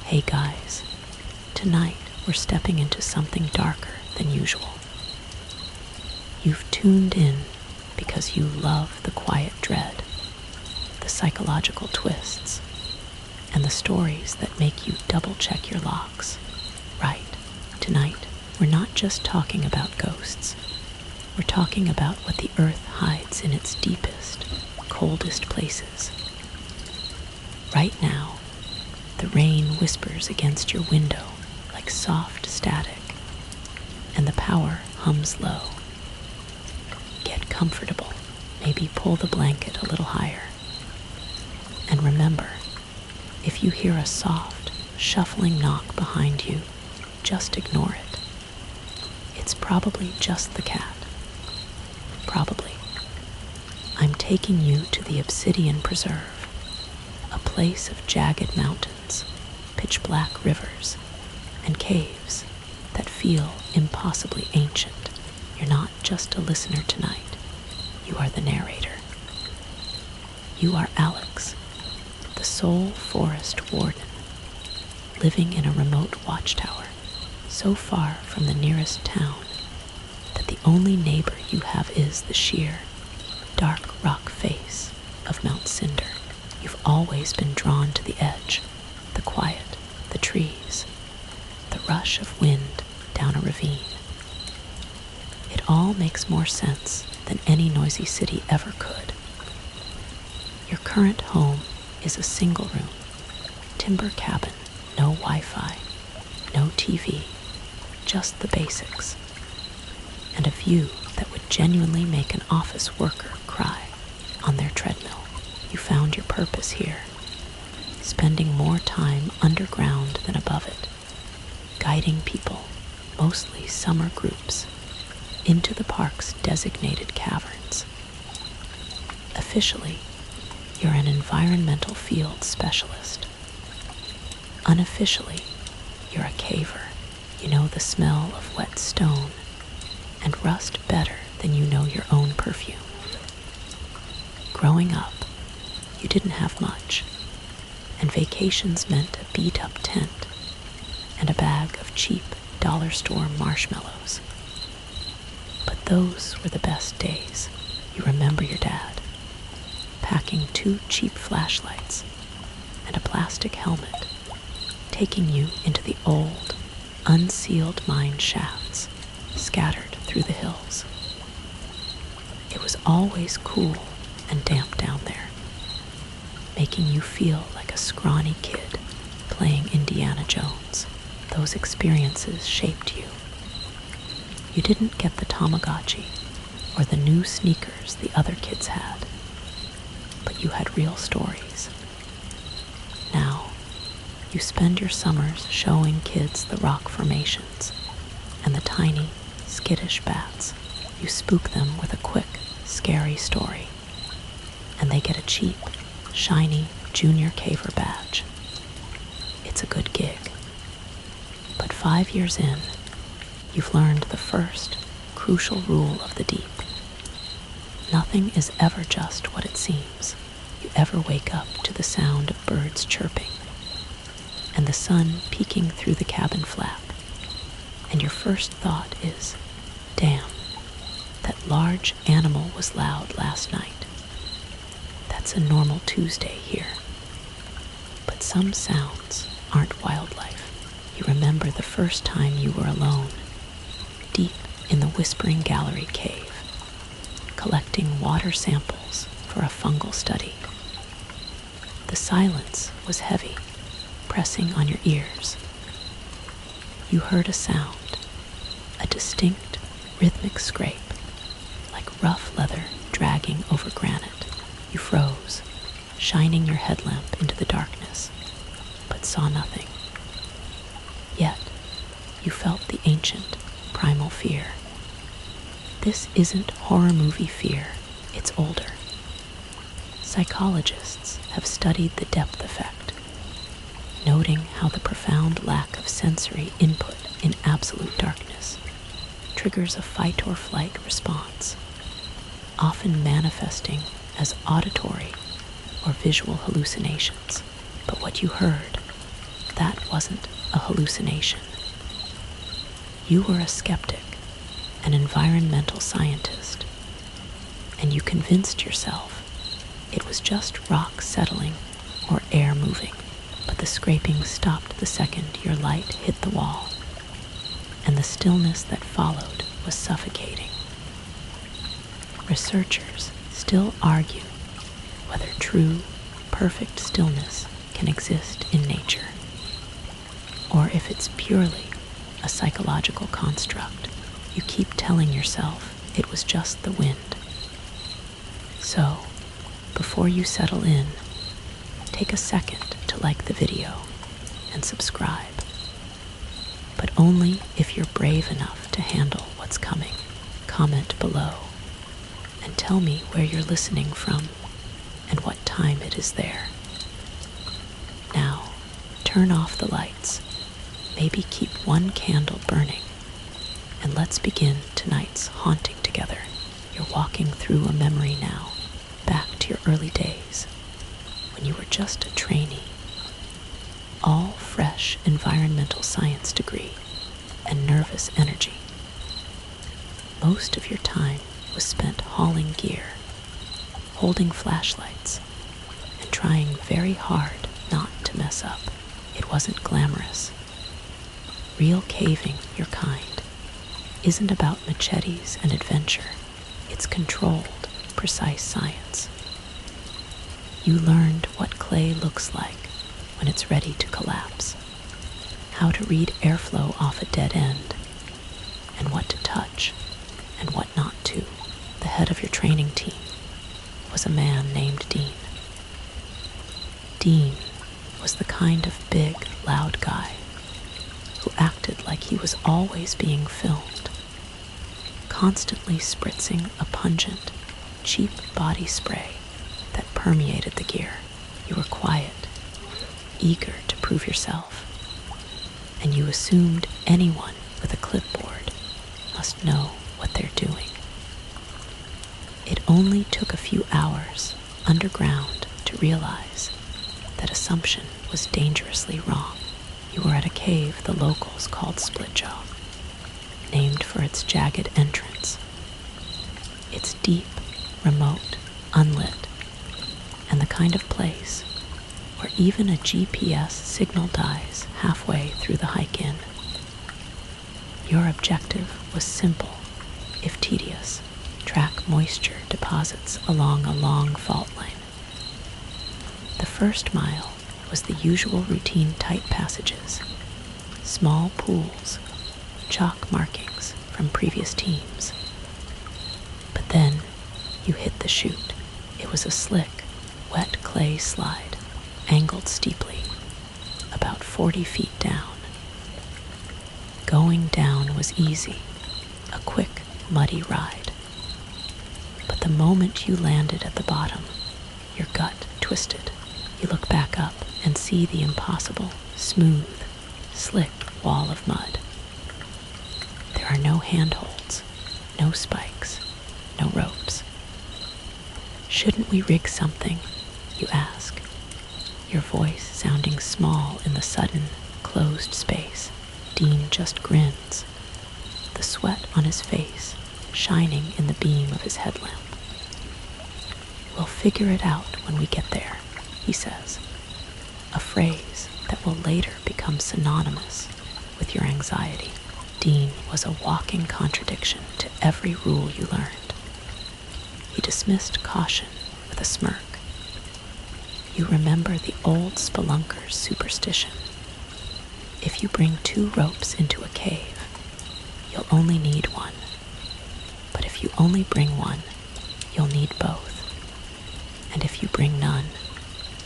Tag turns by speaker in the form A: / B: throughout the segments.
A: Hey guys, tonight we're stepping into something darker than usual. You've tuned in because you love the quiet dread, the psychological twists, and the stories that make you double-check your locks. Right, tonight we're not just talking about ghosts. We're talking about what the earth hides in its deepest, coldest places. Right now, the rain whispers against your window like soft static, and the power hums low. Get comfortable, maybe pull the blanket a little higher. And remember, if you hear a soft, shuffling knock behind you, just ignore it. It's probably just the cat. Probably. I'm taking you to the Obsidian Preserve, a place of jagged mountains, pitch-black rivers, and caves that feel impossibly ancient. You're not just a listener tonight. You are the narrator. You are Alex, the sole forest warden, living in a remote watchtower, so far from the nearest town that the only neighbor you have is the sheer, dark rock face of Mount Cinder. You've always been drawn to the edge, the quiet, the trees, the rush of wind down a ravine. It all makes more sense than any noisy city ever could. Your current home is a single room, timber cabin, no Wi-Fi, no TV, just the basics, and a view that would genuinely make an office worker cry on their treadmill. You found your purpose here, spending more time underground than above it, guiding people, mostly summer groups, into the park's designated caverns. Officially, you're an environmental field specialist. Unofficially, you're a caver. You know the smell of wet stone and rust better than you know your own perfume. Growing up, you didn't have much, and vacations meant a beat-up tent and a bag of cheap dollar store marshmallows. But those were the best days. You remember your dad, packing 2 cheap flashlights and a plastic helmet, taking you into the old, unsealed mine shafts scattered through the hills. It was always cool and damp down there, making you feel like a scrawny kid playing Indiana Jones. Those experiences shaped you. You didn't get the Tamagotchi or the new sneakers the other kids had, but you had real stories. Now, you spend your summers showing kids the rock formations and the tiny, skittish bats. You spook them with a quick, scary story, and they get a cheap, shiny junior caver badge. It's a good gig. But 5 years in, you've learned the first, crucial rule of the deep. Nothing is ever just what it seems. You ever wake up to the sound of birds chirping and the sun peeking through the cabin flap, and your first thought is, damn, that large animal was loud last night. That's a normal Tuesday here. But some sounds aren't wildlife. You remember the first time you were alone, deep in the Whispering Gallery cave, collecting water samples for a fungal study. The silence was heavy, pressing on your ears. You heard a sound, a distinct, rhythmic scrape, like rough leather dragging over granite. You froze, shining your headlamp into the darkness, but saw nothing. Yet, you felt the ancient, primal fear. This isn't horror movie fear, it's older. Psychologists have studied the depth effect, noting how the profound lack of sensory input in absolute darkness triggers a fight or flight response, often manifesting as auditory or visual hallucinations. But what you heard that wasn't a hallucination. You were a skeptic, an environmental scientist, and you convinced yourself it was just rock settling or air moving, but the scraping stopped the second your light hit the wall, and the stillness that followed was suffocating. Researchers still argue whether true, perfect stillness can exist in nature, or if it's purely a psychological construct you keep telling yourself it was just the wind. So, before you settle in, take a second to like the video and subscribe. But only if you're brave enough to handle what's coming. Comment below and tell me where you're listening from and what time it is there. Now, turn off the lights. Maybe keep one candle burning. And let's begin tonight's haunting together. You're walking through a memory now, back to your early days, when you were just a trainee. All fresh environmental science degree and nervous energy. Most of your time was spent hauling gear, holding flashlights, and trying very hard not to mess up. It wasn't glamorous. Real caving, your kind, isn't about machetes and adventure. It's controlled, precise science. You learned what clay looks like when it's ready to collapse, how to read airflow off a dead end, and what to touch and what not to. The head of your training team was a man named Dean. Dean was the kind of big, loud guy who acted like he was always being filmed, constantly spritzing a pungent, cheap body spray that permeated the gear. You were quiet, eager to prove yourself, and you assumed anyone with a clipboard must know what they're doing. It only took a few hours underground to realize that assumption was dangerously wrong. You were at a cave the locals called Splitjaw, named for its jagged entrance. It's deep, remote, unlit, and the kind of place where even a GPS signal dies halfway through the hike in. Your objective was simple, if tedious: track moisture deposits along a long fault line. The first mile was the usual routine tight passages, small pools, chalk markings from previous teams. But then you hit the chute. It was a slick, wet clay slide, angled steeply, about 40 feet down. Going down was easy, a quick, muddy ride. But the moment you landed at the bottom, your gut twisted. You look back up and see the impossible, smooth, slick wall of mud. There are no handholds, no spikes, no ropes. Shouldn't we rig something? You ask, your voice sounding small in the sudden, closed space. Dean just grins, the sweat on his face shining in the beam of his headlamp. We'll figure it out when we get there, he says, a phrase that will later become synonymous with your anxiety. Dean was a walking contradiction to every rule you learned. He dismissed caution with a smirk. You remember the old spelunker's superstition. If you bring 2 ropes into a cave, you'll only need one. But if you only bring one, you'll need both. And if you bring none,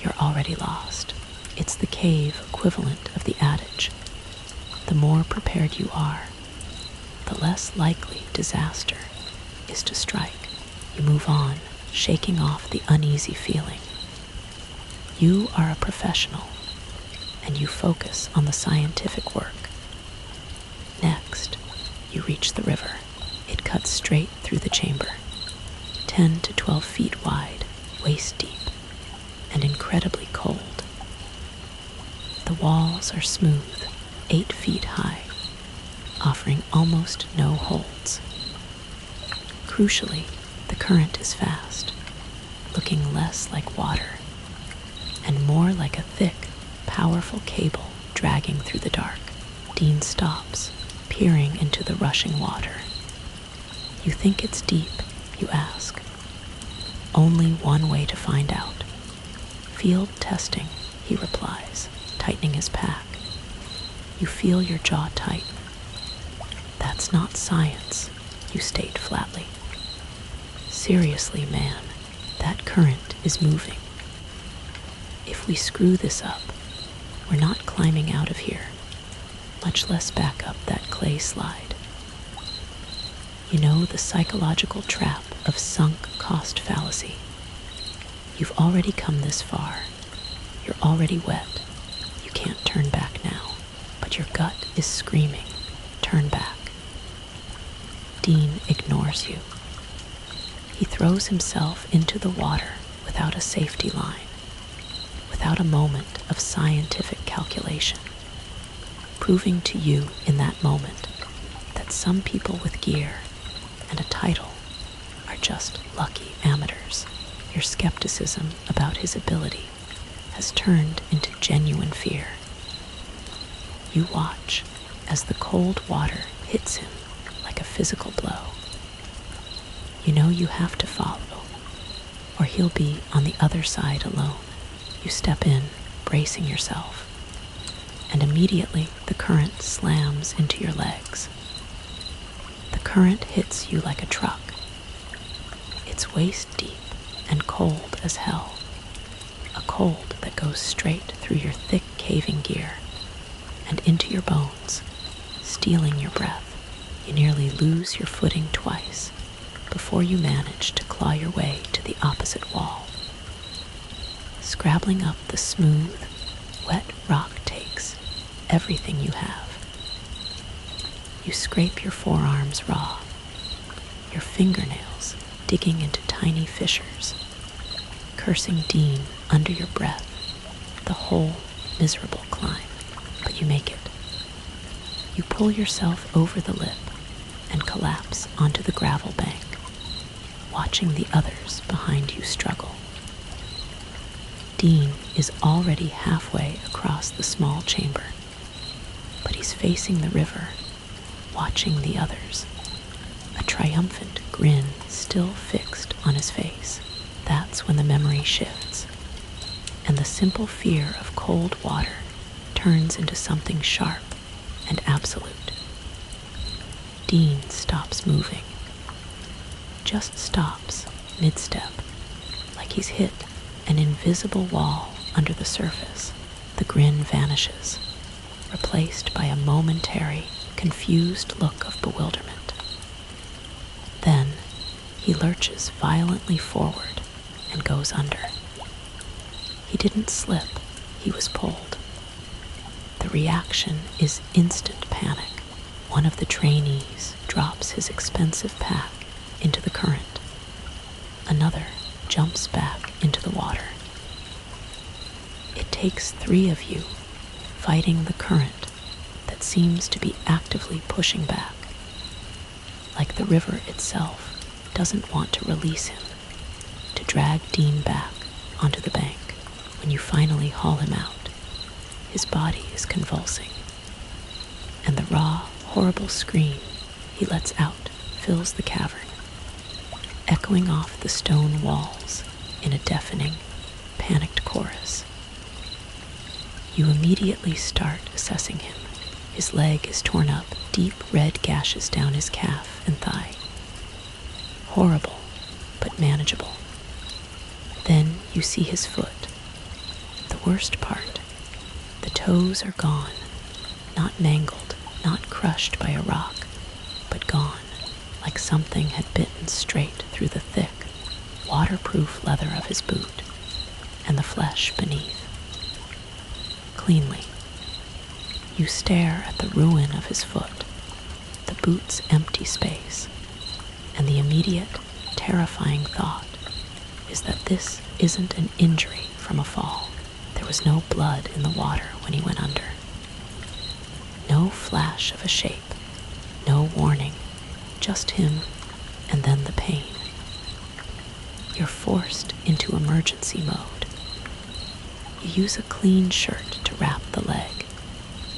A: you're already lost. It's the cave equivalent of the adage. The more prepared you are, the less likely disaster is to strike. You move on, shaking off the uneasy feeling. You are a professional, and you focus on the scientific work. Next, you reach the river. It cuts straight through the chamber, 10 to 12 feet wide, waist deep, and incredibly cold. The walls are smooth, 8 feet high, offering almost no holds. Crucially, the current is fast, looking less like water and more like a thick, powerful cable dragging through the dark. Dean stops, peering into the rushing water. You think it's deep, you ask. Only one way to find out. Field testing, he replies, tightening his pack. You feel your jaw tighten. That's not science, you state flatly. Seriously, man, that current is moving. If we screw this up, we're not climbing out of here, much less back up that clay slide. You know the psychological trap of sunk cost fallacy. You've already come this far. You're already wet. You can't turn back now, but your gut is screaming, turn back. Dean ignores you. He throws himself into the water without a safety line, without a moment of scientific calculation, proving to you in that moment that some people with gear and a title are just lucky amateurs. Your skepticism about his ability has turned into genuine fear. You watch as the cold water hits him like a physical blow. You know you have to follow, or he'll be on the other side alone. You step in, bracing yourself, and immediately the current slams into your legs. The current hits you like a truck. It's waist deep and cold as hell, a cold that goes straight through your thick caving gear and into your bones, stealing your breath. You nearly lose your footing twice before you manage to claw your way to the opposite wall. Scrabbling up the smooth, wet rock takes everything you have. You scrape your forearms raw, your fingernails digging into tiny fissures, cursing Dean under your breath the whole miserable climb, but you make it. You pull yourself over the lip and collapse onto the gravel bank, watching the others behind you struggle. Dean is already halfway across the small chamber, but he's facing the river, watching the others, a triumphant grin still fixed on his face. That's when the memory shifts, and the simple fear of cold water turns into something sharp and absolute. Dean stops moving, just stops mid-step, like he's hit an invisible wall under the surface. The grin vanishes, replaced by a momentary, confused look of bewilderment. Then he lurches violently forward and goes under. He didn't slip, he was pulled. The reaction is instant panic. One of the trainees drops his expensive pack into the current. Another jumps back into the water. It takes 3 of you fighting the current that seems to be actively pushing back, like the river itself doesn't want to release him, to drag Dean back onto the bank. When you finally haul him out, his body is convulsing, and the raw, horrible scream he lets out fills the cavern, echoing off the stone walls in a deafening, panicked chorus. You immediately start assessing him. His leg is torn up, deep red gashes down his calf and thigh. Horrible, but manageable. Then you see his foot. The worst part, the toes are gone, not mangled, not crushed by a rock, but gone, like something had bitten straight through the thick, waterproof leather of his boot and the flesh beneath. Cleanly, you stare at the ruin of his foot, the boot's empty space, and the immediate, terrifying thought is that this isn't an injury from a fall. There was no blood in the water when when he went under. No flash of a shape, no warning, just him and then the pain. You're forced into emergency mode. You use a clean shirt to wrap the leg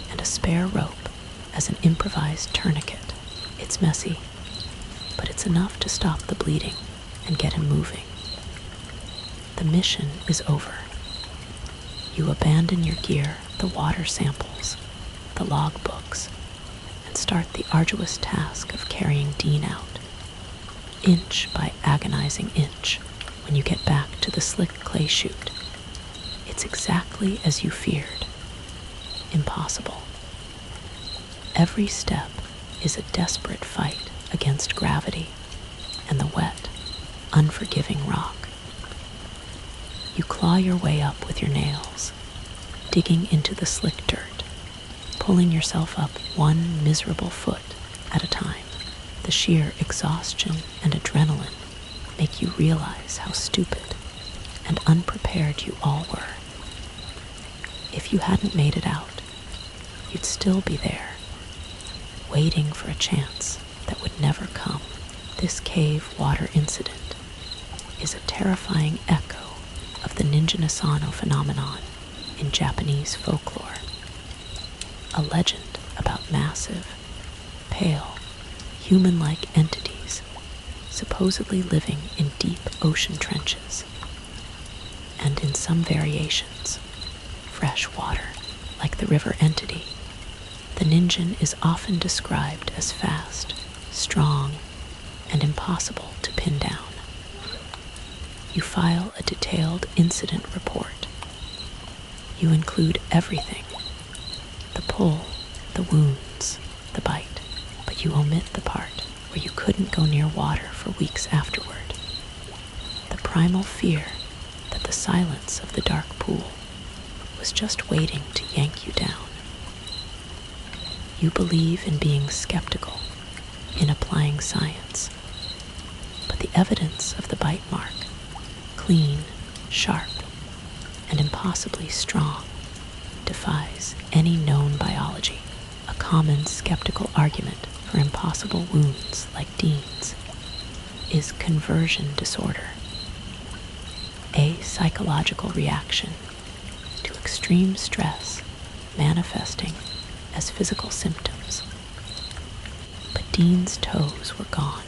A: and a spare rope as an improvised tourniquet. It's messy, but it's enough to stop the bleeding and get him moving. The mission is over. You abandon your gear, the water samples, the log books, and start the arduous task of carrying Dean out, inch by agonizing inch. When you get back to the slick clay chute, it's exactly as you feared. Impossible. Every step is a desperate fight against gravity and the wet, unforgiving rock. You claw your way up with your nails, digging into the slick dirt, pulling yourself up one miserable foot at a time. The sheer exhaustion and adrenaline make you realize how stupid and unprepared you all were. If you hadn't made it out, you'd still be there, waiting for a chance that would never come. This cave water incident is a terrifying echo of the Ninja Nisano phenomenon in Japanese folklore, a legend about massive, pale, human-like entities supposedly living in deep ocean trenches, and in some variations, fresh water, like the river entity. The ninjin is often described as fast, strong, and impossible to pin down. You file a detailed incident report. You include everything: the pull, the wounds, the bite, but you omit the part where you couldn't go near water for weeks afterward. The primal fear that the silence of the dark pool was just waiting to yank you down. You believe in being skeptical, in applying science, but the evidence of the bite mark, clean, sharp, and impossibly strong, defies any known biology. A common skeptical argument for impossible wounds like Dean's is conversion disorder, a psychological reaction to extreme stress manifesting as physical symptoms. But Dean's toes were gone.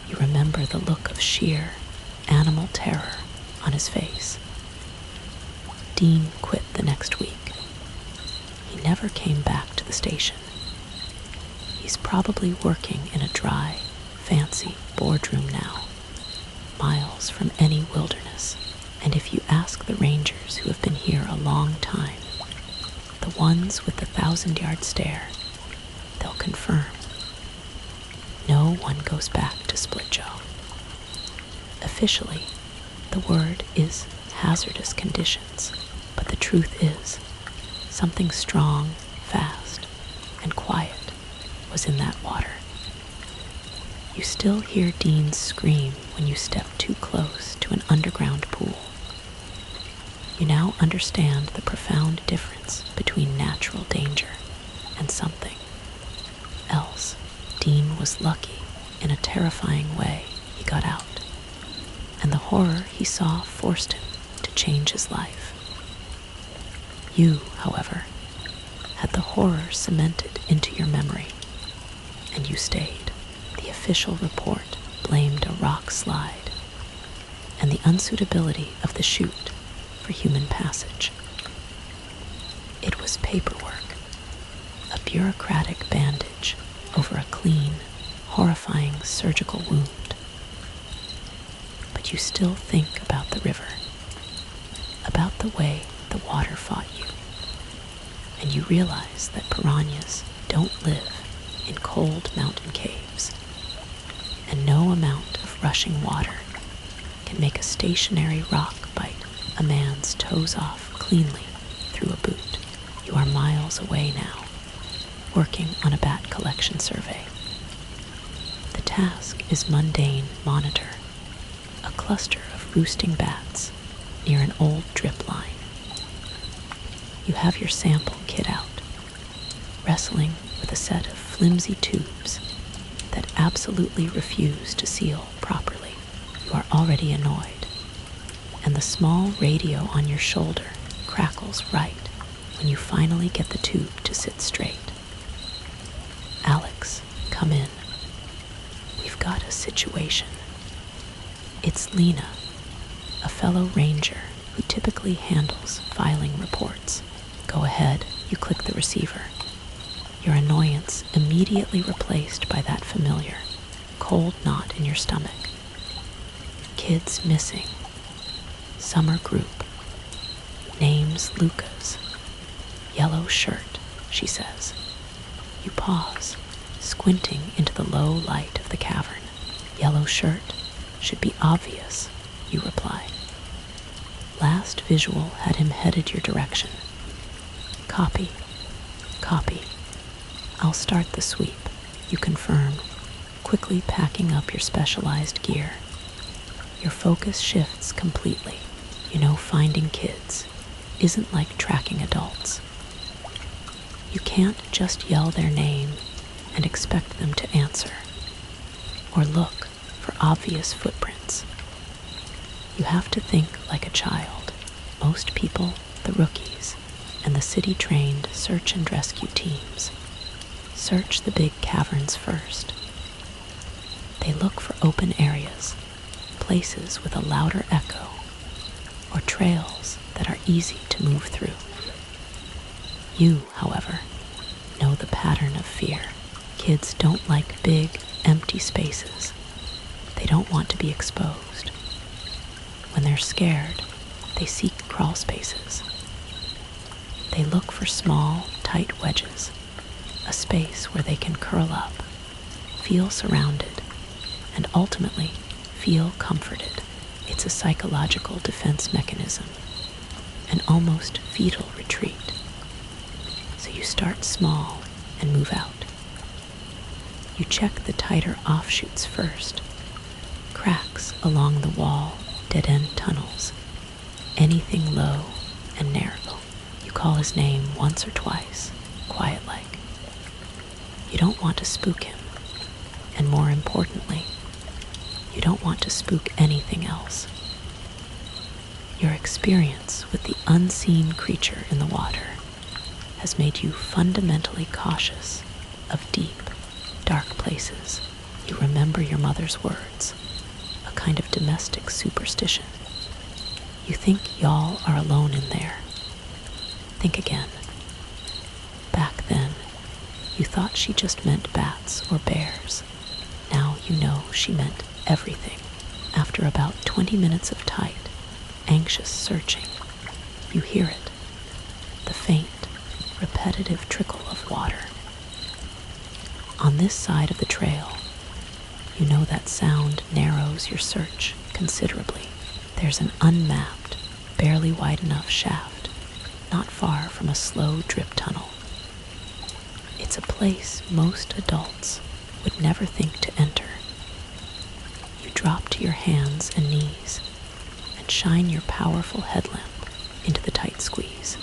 A: You remember the look of sheer animal terror on his face. Dean quit the next week. He never came back to the station. He's probably working in a dry, fancy boardroom now, miles from any wilderness. And if you ask the rangers who have been here a long time, the ones with the 1,000-yard stare, they'll confirm. No one goes back to Split Joe. Officially, the word is hazardous conditions, but the truth is, something strong, fast, and quiet was in that water. You still hear Dean's scream when you step too close to an underground pool. You now understand the profound difference between natural danger and something else. Dean was lucky. In a terrifying way, he got out, and the horror he saw forced him to change his life. You, however, had the horror cemented into your memory, and you stayed. The official report blamed a rock slide and the unsuitability of the chute for human passage. It was paperwork, a bureaucratic bandage over a clean, horrifying surgical wound. But you still think about the river, about the way the water fought you, and you realize that piranhas don't live in cold mountain caves, and no amount of rushing water can make a stationary rock bite a man's toes off cleanly through a boot. You are miles away now, working on a bat collection survey. The task is mundane: monitor a cluster of roosting bats near an old drip line. You have your sample kit out, wrestling with a set of flimsy tubes that absolutely refuse to seal properly. You are already annoyed, and the small radio on your shoulder crackles right when you finally get the tube to sit straight. Alex, come in. We've got a situation. It's Lena, a fellow ranger who typically handles filing reports. Go ahead, you click the receiver. Your annoyance immediately replaced by that familiar, cold knot in your stomach. Kids missing. Summer group. Name's Lucas. Yellow shirt, she says. You pause, squinting into the low light of the cavern. Yellow shirt should be obvious, you reply. Last visual had him headed your direction. Copy. Copy. I'll start the sweep, you confirm, quickly packing up your specialized gear. Your focus shifts completely. You know finding kids isn't like tracking adults. You can't just yell their name and expect them to answer, or look for obvious footprints. You have to think like a child. Most people, the rookies, and the city-trained search and rescue teams, search the big caverns first. They look for open areas, places with a louder echo, or trails that are easy to move through. You, however, know the pattern of fear. Kids don't like big, empty spaces. They don't want to be exposed. When they're scared, they seek crawl spaces. They look for small, tight wedges, a space where they can curl up, feel surrounded, and ultimately feel comforted. It's a psychological defense mechanism, an almost fetal retreat. So you start small and move out. You check the tighter offshoots first, cracks along the wall, dead-end tunnels, anything low and narrow. You call his name once or twice, quiet-like. You don't want to spook him, and more importantly, you don't want to spook anything else. Your experience with the unseen creature in the water has made you fundamentally cautious of deep, dark places. You remember your mother's words, a kind of domestic superstition. You think y'all are alone in there. Think again. Back then, you thought she just meant bats or bears. Now you know she meant everything. After about 20 minutes of tight, anxious searching, you hear it. The faint, repetitive trickle of water. On this side of the trail, you know that sound narrows your search considerably. There's an unmapped, barely wide enough shaft, not far from a slow drip tunnel. It's a place most adults would never think to enter. You drop to your hands and knees and shine your powerful headlamp into the tight squeeze.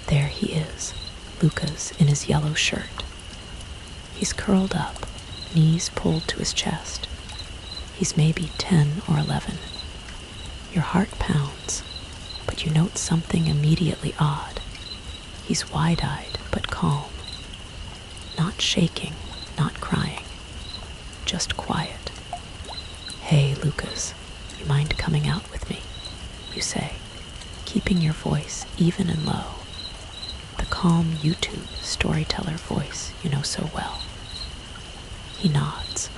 A: There he is, Lucas in his yellow shirt. He's curled up, knees pulled to his chest. He's maybe 10 or 11. Your heart pounds, but you note something immediately odd. He's wide-eyed but calm. Not shaking, not crying, just quiet. Hey, Lucas, you mind coming out with me? You say, keeping your voice even and low. The calm YouTube storyteller voice you know so well. He nods.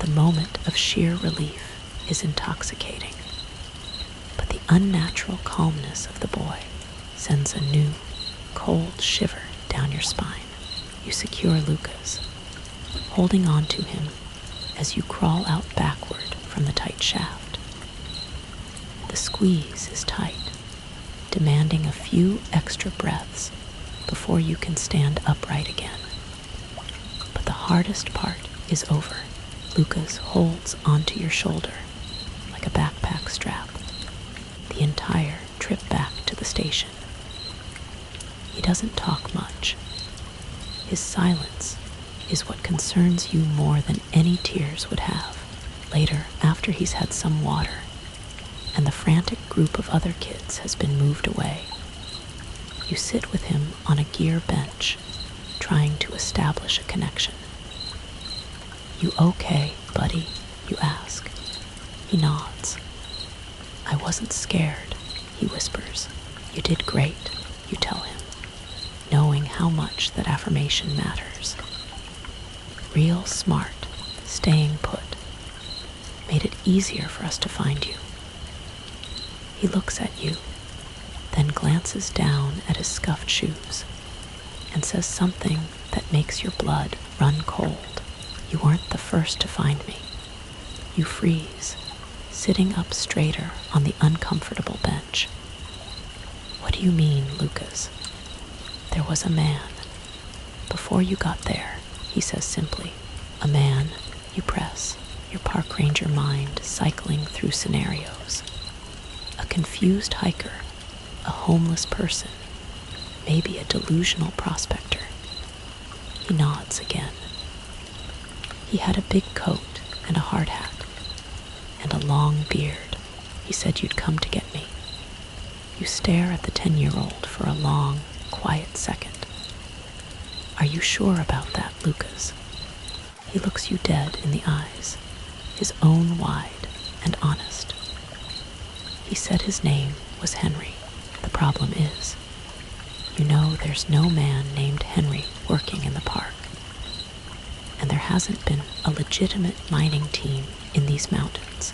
A: The moment of sheer relief is intoxicating, but the unnatural calmness of the boy sends a new, cold shiver down your spine. You secure Lucas, holding on to him as you crawl out backward from the tight shaft. The squeeze is tight, demanding a few extra breaths before you can stand upright again. But the hardest part is over. Lucas holds onto your shoulder like a backpack strap the entire trip back to the station. He doesn't talk much. His silence is what concerns you more than any tears would have. Later, after he's had some water, and the frantic group of other kids has been moved away, you sit with him on a gear bench, trying to establish a connection. "You okay, buddy?" you ask. He nods. "I wasn't scared," he whispers. "You did great," you tell him, knowing how much that affirmation matters. Real smart, staying put, made it easier for us to find you. He looks at you, then glances down at his scuffed shoes and says something that makes your blood run cold. "You weren't the first to find me." You freeze, sitting up straighter on the uncomfortable bench. "What do you mean, Lucas?" "There was a man. Before you got there," he says simply. "A man," you press, your park ranger mind cycling through scenarios. "A confused hiker, a homeless person, maybe a delusional prospector." He nods again. "He had a big coat and a hard hat, and a long beard. He said you'd come to get me." You stare at the 10-year-old for a long, quiet second. "Are you sure about that, Lucas?" He looks you dead in the eyes, his own wide and honest. "He said his name was Henry. The problem is, you know there's no man named Henry working in the park. And there hasn't been a legitimate mining team in these mountains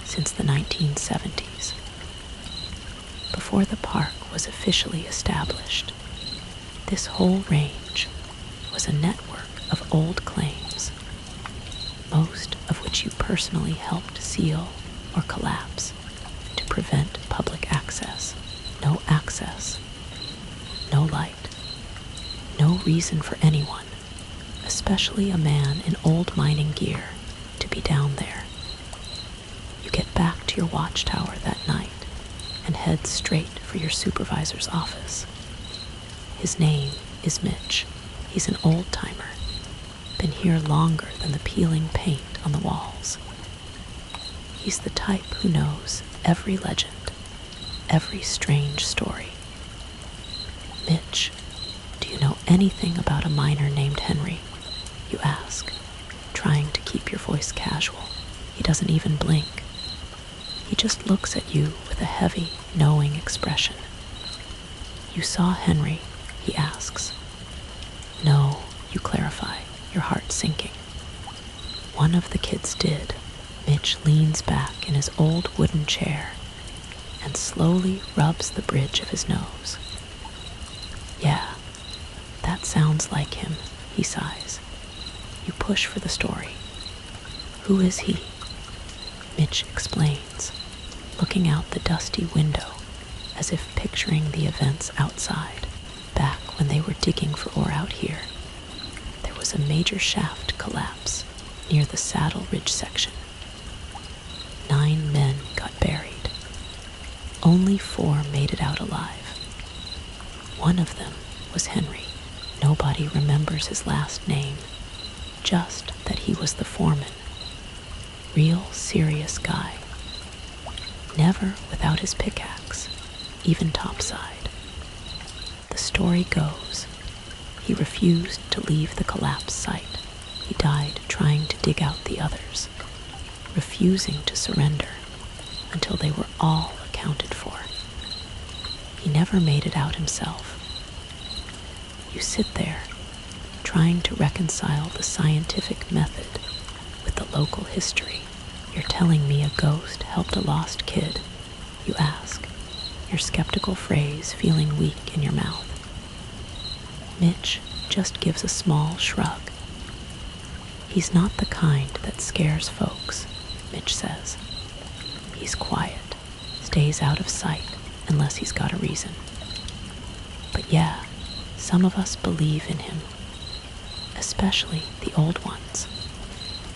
A: since the 1970s. Before the park was officially established, this whole range was a network of old claims, most of which you personally helped seal or collapse to prevent public access. No access, no light, no reason for anyone, especially a man in old mining gear, to be down there. You get back to your watchtower that night and head straight for your supervisor's office. His name is Mitch. He's an old-timer, been here longer than the peeling paint on the walls. He's the type who knows every legend, every strange story. "Mitch, do you know anything about a miner named Henry?" you ask, trying to keep your voice casual. He doesn't even blink. He just looks at you with a heavy, knowing expression. "You saw Henry?" he asks. "No," you clarify, your heart sinking. "One of the kids did." Mitch leans back in his old wooden chair and slowly rubs the bridge of his nose. "Yeah, that sounds like him," he sighs. You push for the story. "Who is he?" Mitch explains, looking out the dusty window as if picturing the events outside. Back when they were digging for ore out here, there was a major shaft collapse near the Saddle Ridge section. 9 men got buried. Only 4 made it out alive. One of them was Henry. Nobody remembers his last name, just that he was the foreman. Real serious guy. Never without his pickaxe, even topside. The story goes, he refused to leave the collapse site. He died trying to dig out the others, refusing to surrender until they were all accounted for. He never made it out himself. You sit there, trying to reconcile the scientific method with the local history. "You're telling me a ghost helped a lost kid?" you ask, your skeptical phrase feeling weak in your mouth. Mitch just gives a small shrug. "He's not the kind that scares folks," Mitch says. "He's quiet, stays out of sight unless he's got a reason. But yeah, some of us believe in him, especially the old ones.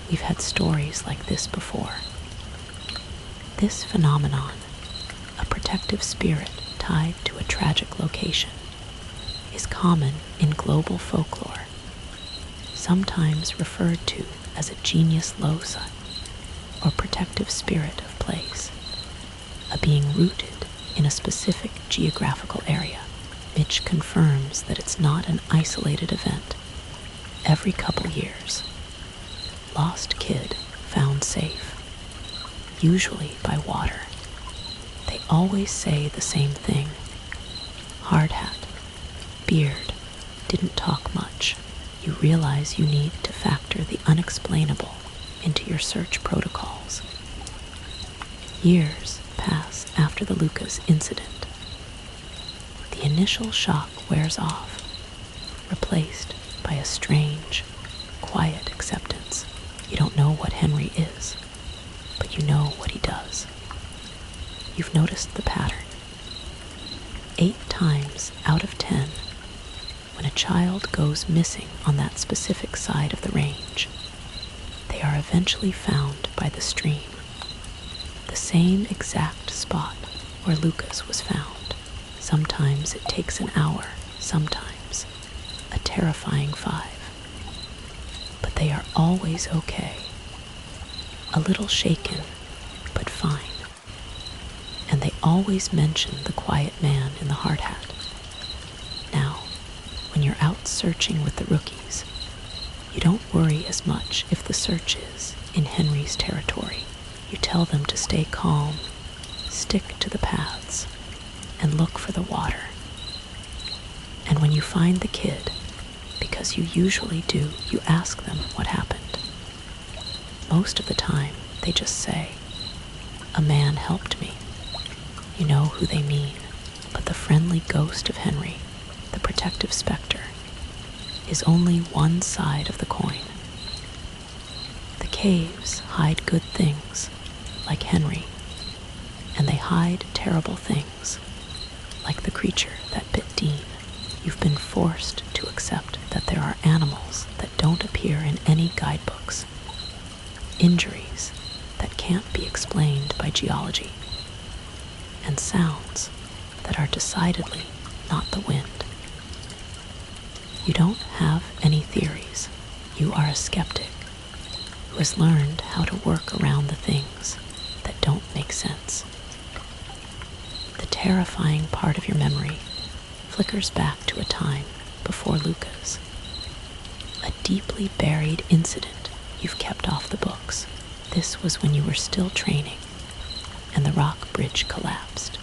A: We've had stories like this before. This phenomenon, a protective spirit tied to a tragic location, is common in global folklore, sometimes referred to as a genius loci, or protective spirit of place, a being rooted in a specific geographical area, which confirms that it's not an isolated event. Every couple years, lost kid found safe, usually by water. They always say the same thing. Hard hat, beard, didn't talk much. You realize you need to factor the unexplainable into your search protocols. Years pass after the Lucas incident. The initial shock wears off, replaced by a strange, quiet acceptance. You don't know what Henry is, but you know what he does. You've noticed the pattern. 8 times out of 10, when a child goes missing on that specific side of the range, they are eventually found by the stream, the same exact spot where Lucas was found. Sometimes it takes an hour, sometimes a terrifying 5. But they are always okay. A little shaken, but fine. And they always mention the quiet man in the hard hat. Now, when you're out searching with the rookies, you don't worry as much if the search is in Henry's territory. You tell them to stay calm, stick to the paths, and look for the water. And when you find the kid, because you usually do, you ask them what happened. Most of the time, they just say, "A man helped me." You know who they mean, but the friendly ghost of Henry, the protective specter, is only one side of the coin. The caves hide good things, like Henry, and they hide terrible things, like the creature that bit Dean. You've been forced to accept that there are animals that don't appear in any guidebooks, injuries that can't be explained by geology, and sounds that are decidedly not the wind. You don't have any theories. You are a skeptic who has learned how to work around the things that don't make sense. The terrifying part of your memory flickers back to a time before Lucas, a deeply buried incident you've kept off the books. This was when you were still training and the rock bridge collapsed.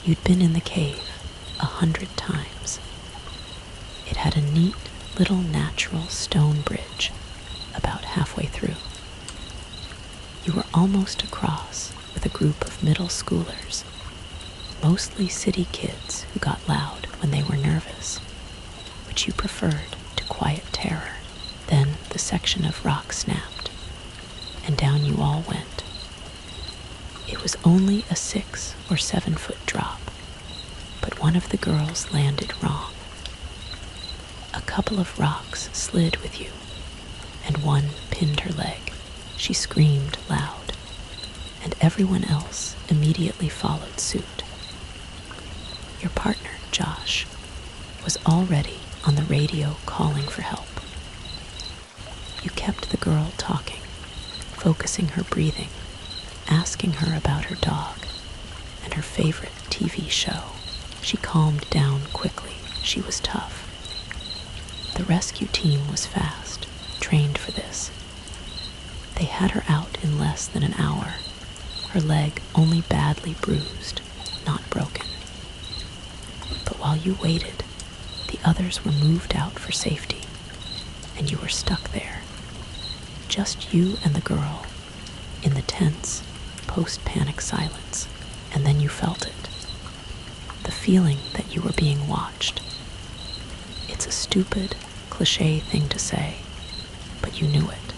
A: You'd been in the cave 100 times. It had a neat little natural stone bridge about halfway through. You were almost across with a group of middle schoolers, mostly city kids who got loud when they were nervous, which you preferred to quiet terror. Then the section of rock snapped, and down you all went. It was only a 6 or 7 foot drop, but one of the girls landed wrong. A couple of rocks slid with you, and one pinned her leg. She screamed loud, and everyone else immediately followed suit. Your partner, Josh, was already on the radio calling for help. You kept the girl talking, focusing her breathing, asking her about her dog and her favorite TV show. She calmed down quickly. She was tough. The rescue team was fast, trained for this. They had her out in less than an hour, her leg only badly bruised, not broken. But while you waited, the others were moved out for safety, and you were stuck there. Just you and the girl, in the tense, post-panic silence, and then you felt it. The feeling that you were being watched. It's a stupid, cliché thing to say, but you knew it.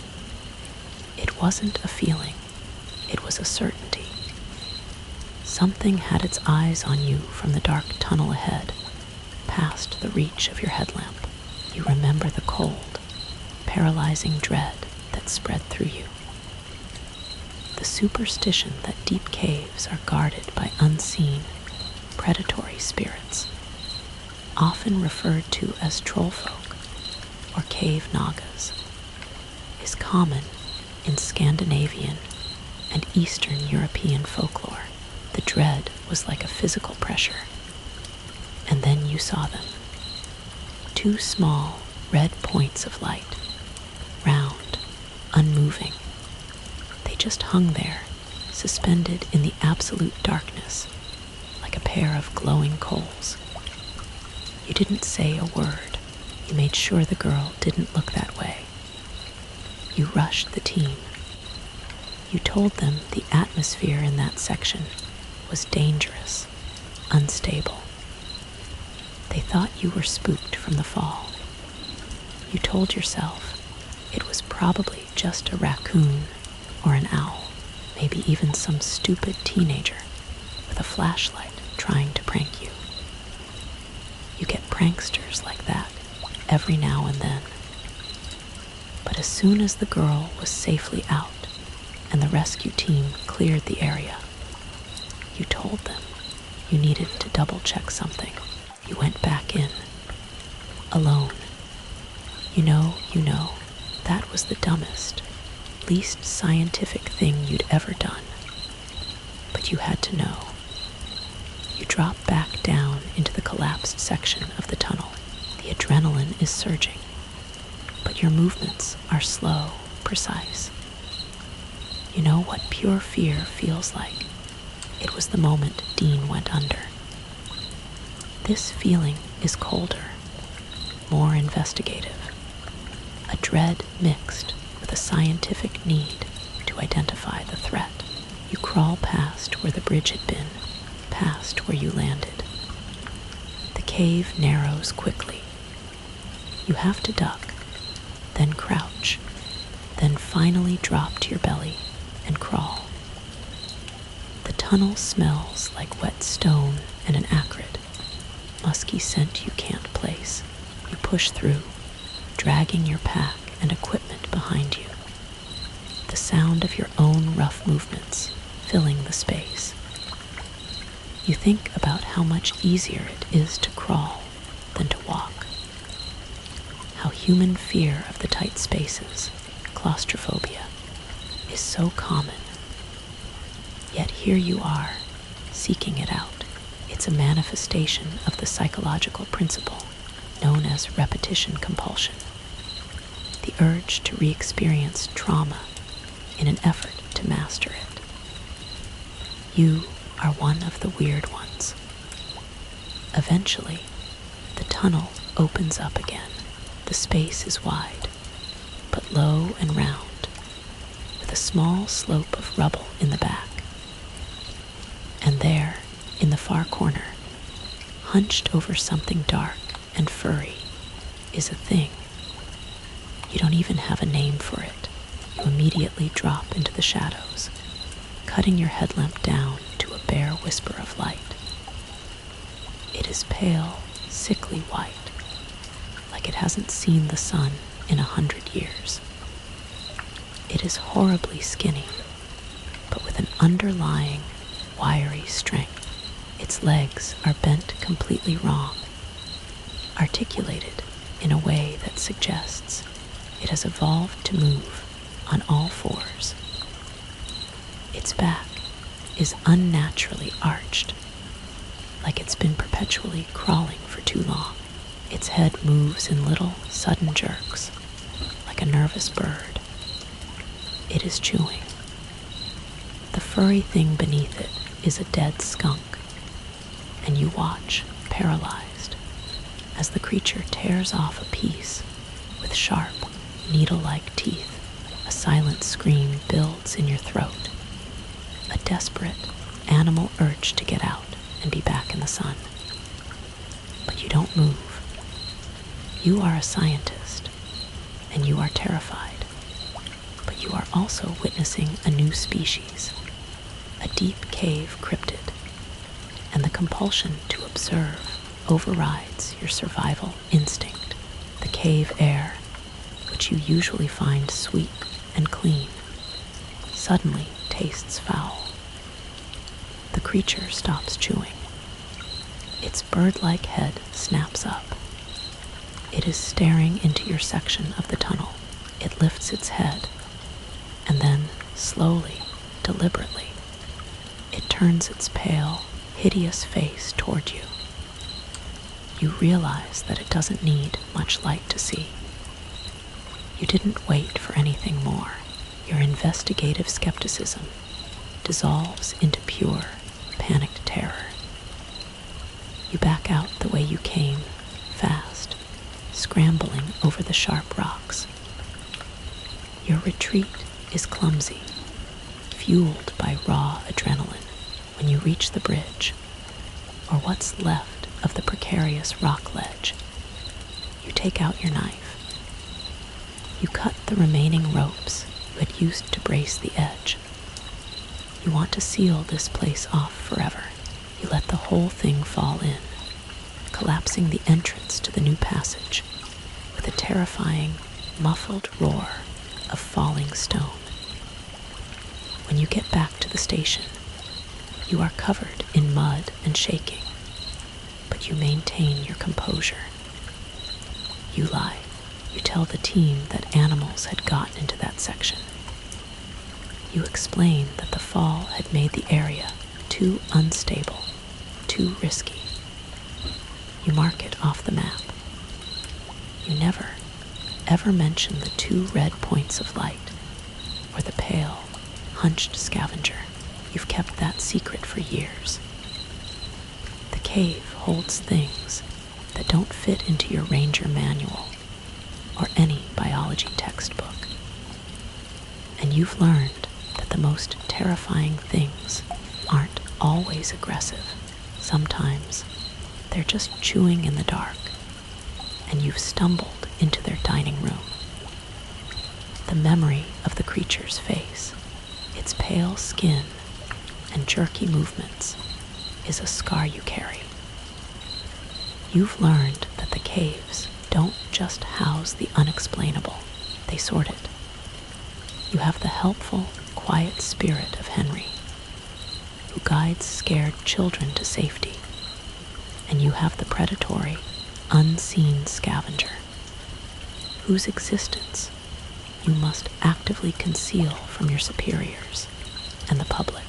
A: It wasn't a feeling, it was a certainty. Something had its eyes on you from the dark tunnel ahead, past the reach of your headlamp. You remember the cold, paralyzing dread that spread through you. The superstition that deep caves are guarded by unseen, predatory spirits. often referred to as trollfolk or cave nagas, is common in Scandinavian and Eastern European folklore. The dread was like a physical pressure. And then you saw them. Two small red points of light, round, unmoving. They just hung there, suspended in the absolute darkness, like a pair of glowing coals. You didn't say a word. You made sure the girl didn't look that way. You rushed the team. You told them the atmosphere in that section was dangerous, unstable. They thought you were spooked from the fall. You told yourself it was probably just a raccoon or an owl, maybe even some stupid teenager with a flashlight trying to prank you. You get pranksters like that every now and then. But as soon as the girl was safely out and the rescue team cleared the area, you told them you needed to double-check something. You went back in, alone. You know, that was the dumbest, least scientific thing you'd ever done. But you had to know. You drop back down into the collapsed section of the tunnel. The adrenaline is surging, but your movements are slow, precise. You know what pure fear feels like. It was the moment Dean went under. This feeling is colder, more investigative, a dread mixed with a scientific need to identify the threat. You crawl past where the bridge had been, past where you landed. The cave narrows quickly. You have to duck, then crouch, then finally drop to your belly and crawl. The tunnel smells like wet stone and an acrid, musky scent you can't place. You push through, dragging your pack and equipment behind you. The sound of your own rough movements filling the space. You think about how much easier it is to crawl than to walk. How human fear of the tight spaces, claustrophobia, is so common. Yet here you are, seeking it out. It's a manifestation of the psychological principle known as repetition compulsion, the urge to re-experience trauma in an effort to master it. You are one of the weird ones. Eventually, the tunnel opens up again. The space is wide, but low and round, with a small slope of rubble in the back. And there, in the far corner, hunched over something dark and furry, is a thing. You don't even have a name for it. You immediately drop into the shadows, cutting your headlamp down to a bare whisper of light. It is pale, sickly white, like it hasn't seen the sun in 100 years. It is horribly skinny, but with an underlying, wiry strength. Its legs are bent completely wrong, articulated in a way that suggests it has evolved to move on all fours. Its back is unnaturally arched, like it's been perpetually crawling for too long. Its head moves in little, sudden jerks, like a nervous bird. It is chewing. The furry thing beneath it is a dead skunk, and you watch, paralyzed, as the creature tears off a piece with sharp, needle-like teeth. A silent scream builds in your throat, a desperate, animal urge to get out and be back in the sun. But you don't move. You are a scientist, and you are terrified, but you are also witnessing a new species, a deep cave cryptid, and the compulsion to observe overrides your survival instinct. The cave air, which you usually find sweet and clean, suddenly tastes foul. The creature stops chewing. Its bird-like head snaps up. It is staring into your section of the tunnel. It lifts its head, and then, slowly, deliberately, it turns its pale, hideous face toward you. You realize that it doesn't need much light to see. You didn't wait for anything more. Your investigative skepticism dissolves into pure, panicked terror. You back out the way you came, fast, scrambling over the sharp rocks. Your retreat is clumsy, fueled by raw adrenaline. When you reach the bridge, or what's left of the precarious rock ledge, you take out your knife. You cut the remaining ropes you had used to brace the edge. You want to seal this place off forever. You let the whole thing fall in, collapsing the entrance to the new passage with a terrifying, muffled roar of falling stone. When you get back to the station, you are covered in mud and shaking, but you maintain your composure. You lie. You tell the team that animals had gotten into that section. You explain that the fall had made the area too unstable, too risky. You mark it off the map. You never, ever mention the 2 red points of light, or the pale, hunched scavenger. You've kept that secret for years. The cave holds things that don't fit into your ranger manual or any biology textbook. And you've learned that the most terrifying things aren't always aggressive. Sometimes they're just chewing in the dark, and you've stumbled into their dining room. The memory of the creature's face, its pale skin and jerky movements, is a scar you carry. You've learned that the caves don't just house the unexplainable, they sort it. You have the helpful, quiet spirit of Henry, who guides scared children to safety, and you have the predatory, unseen scavenger, whose existence you must actively conceal from your superiors and the public.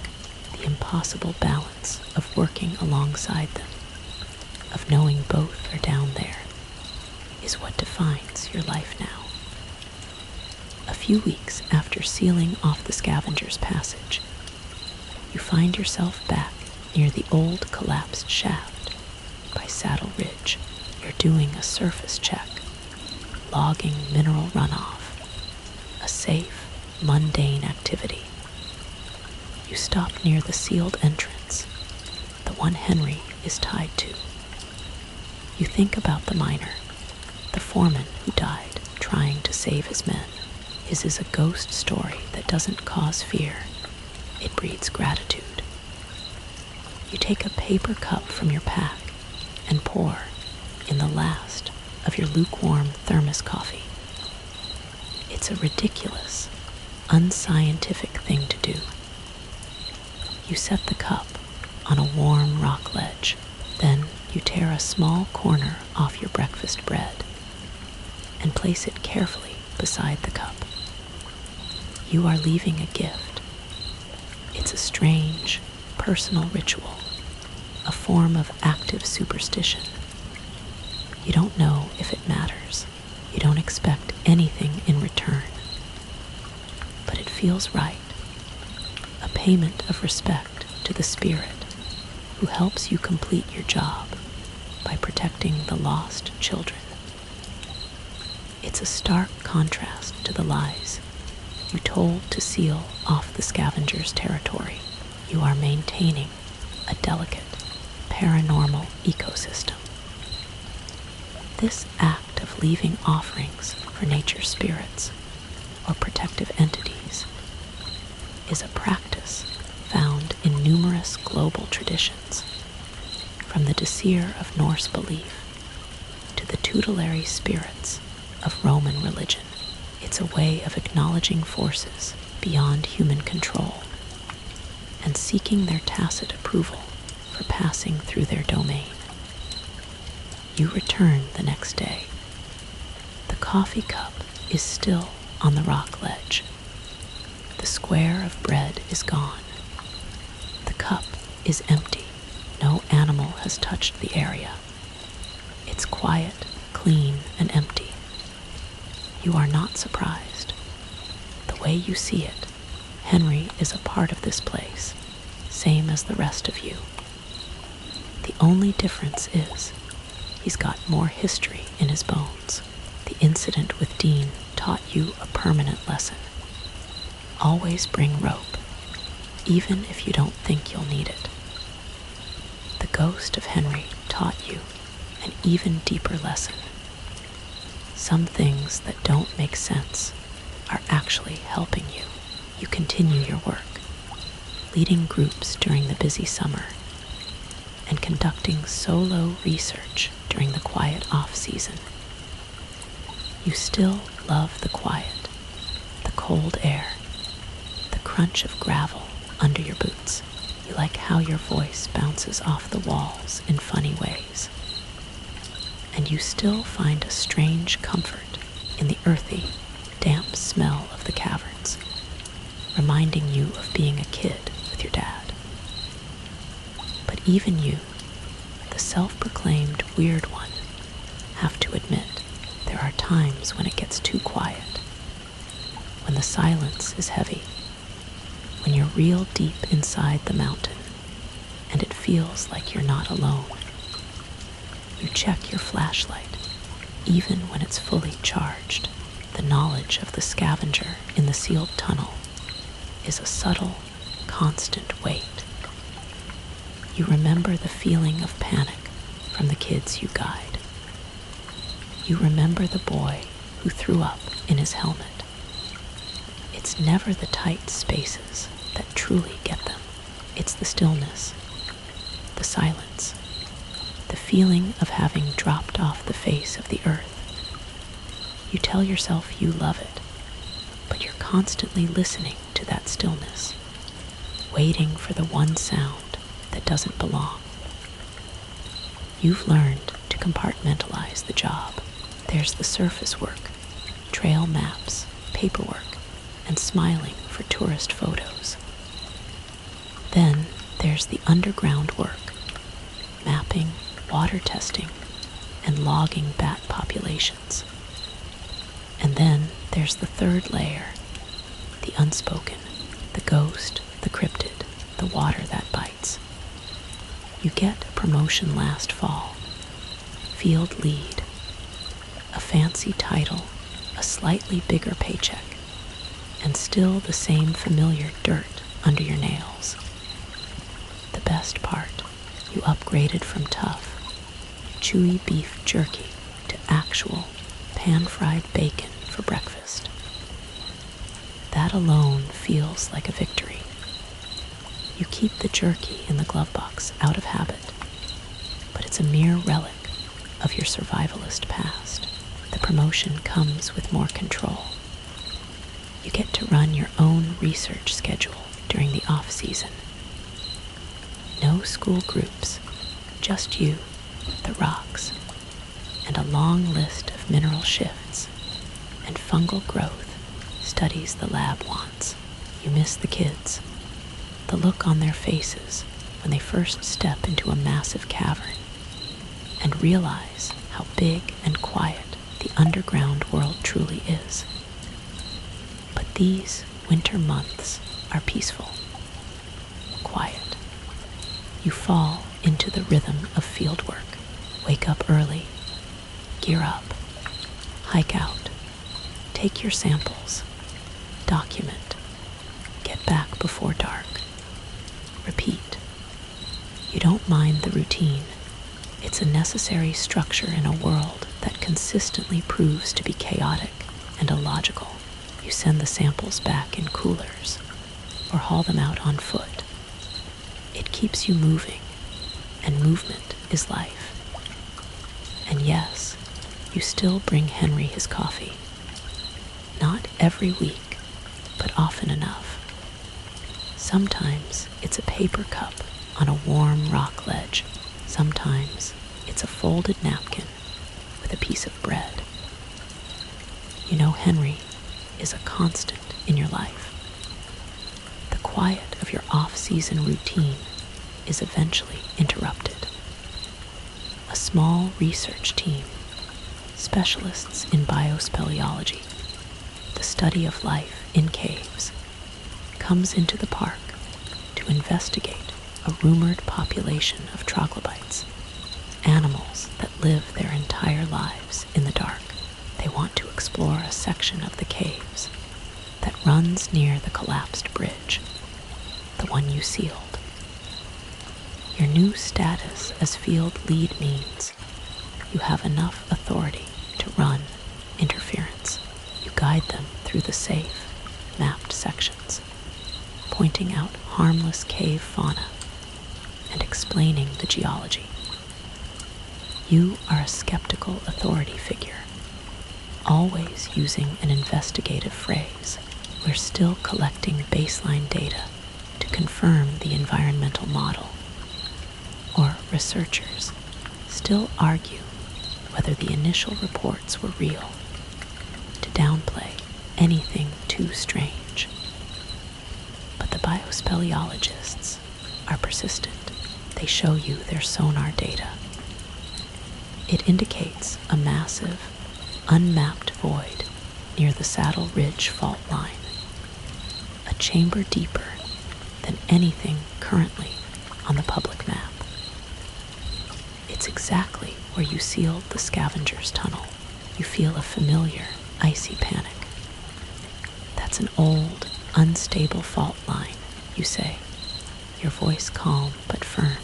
A: The impossible balance of working alongside them, of knowing both are down there, is what defines your life now. A few weeks after sealing off the scavenger's passage, you find yourself back near the old collapsed shaft by Saddle Ridge. You're doing a surface check, logging mineral runoff, a safe, mundane activity. You stop near the sealed entrance, the one Henry is tied to. You think about the miner, the foreman who died trying to save his men. His is a ghost story that doesn't cause fear. It breeds gratitude. You take a paper cup from your pack and pour in the last of your lukewarm thermos coffee. It's a ridiculous, unscientific thing to do. You set the cup on a warm rock ledge. Then you tear a small corner off your breakfast bread and place it carefully beside the cup. You are leaving a gift. It's a strange, personal ritual, a form of active superstition. You don't know if it matters. You don't expect anything in return. But it feels right. A payment of respect to the spirit who helps you complete your job by protecting the lost children. It's a stark contrast to the lies you told to seal off the scavenger's territory. You are maintaining a delicate, paranormal ecosystem. This act of leaving offerings for nature spirits or protective entities is a practice found in numerous global traditions, from the Disir of Norse belief to the tutelary spirits of Roman religion. It's a way of acknowledging forces beyond human control and seeking their tacit approval for passing through their domain. You return the next day. The coffee cup is still on the rock ledge. The square of bread is gone. The cup is empty. No animal has touched the area. It's quiet, clean, and empty. You are not surprised. The way you see it, Henry is a part of this place, same as the rest of you. The only difference is he's got more history in his bones. The incident with Dean taught you a permanent lesson. Always bring rope, even if you don't think you'll need it. The ghost of Henry taught you an even deeper lesson. Some things that don't make sense are actually helping you. You continue your work, leading groups during the busy summer and conducting solo research during the quiet off-season. You still love the quiet, the cold air, the crunch of gravel under your boots. You like how your voice bounces off the walls in funny ways. And you still find a strange comfort in the earthy, damp smell of the caverns, reminding you of being a kid with your dad. But even you, the self-proclaimed weird one, have to admit there are times when it gets too quiet, when the silence is heavy, when you're real deep inside the mountain and it feels like you're not alone. You check your flashlight, even when it's fully charged. The knowledge of the scavenger in the sealed tunnel is a subtle, constant weight. You remember the feeling of panic from the kids you guide. You remember the boy who threw up in his helmet. It's never the tight spaces that truly get them. It's the stillness, the silence, the feeling of having dropped off the face of the earth. You tell yourself you love it, but you're constantly listening to that stillness, waiting for the one sound that doesn't belong. You've learned to compartmentalize the job. There's the surface work, trail maps, paperwork, and smiling for tourist photos. Then there's the underground work, mapping, water testing, and logging bat populations. And then there's the third layer, the unspoken, the ghost, the cryptid, the water that bites. You get a promotion last fall, field lead, a fancy title, a slightly bigger paycheck, and still the same familiar dirt under your nails. The best part, you upgraded from tough, chewy beef jerky to actual pan-fried bacon for breakfast. That alone feels like a victory. You keep the jerky in the glove box out of habit, but it's a mere relic of your survivalist past. The promotion comes with more control. You get to run your own research schedule during the off-season. No school groups, just you, the rocks, and a long list of mineral shifts and fungal growth studies the lab wants. You miss the kids, the look on their faces when they first step into a massive cavern and realize how big and quiet the underground world truly is. But these winter months are peaceful, quiet. You fall into the rhythm of fieldwork. Wake up early, gear up, hike out, take your samples, document, get back before dark, repeat. You don't mind the routine. It's a necessary structure in a world that consistently proves to be chaotic and illogical. You send the samples back in coolers or haul them out on foot. It keeps you moving, and movement is life. And yes, you still bring Henry his coffee. Not every week, but often enough. Sometimes it's a paper cup on a warm rock ledge. Sometimes It's a folded napkin with a piece of bread. You know Henry is a constant in your life. The quiet of your off-season routine is eventually interrupted. A small research team, specialists in biospeleology, the study of life in caves, comes into the park to investigate a rumored population of troglodytes, animals that live their entire lives in the dark. They want to explore a section of the caves that runs near the collapsed bridge, the one you sealed. Your new status as field lead means you have enough authority to run interference. You guide them through the safe, mapped sections, pointing out harmless cave fauna and explaining the geology. You are a skeptical authority figure, always using an investigative phrase. We're still collecting baseline data to confirm the environmental model. Or researchers still argue whether the initial reports were real, to downplay anything too strange. But the biospeleologists are persistent. They show you their sonar data. It indicates a massive, unmapped void near the Saddle Ridge fault line, a chamber deeper than anything currently on the public map. It's exactly where you sealed the scavenger's tunnel. You feel a familiar, icy panic. That's an old, unstable fault line, you say, your voice calm but firm.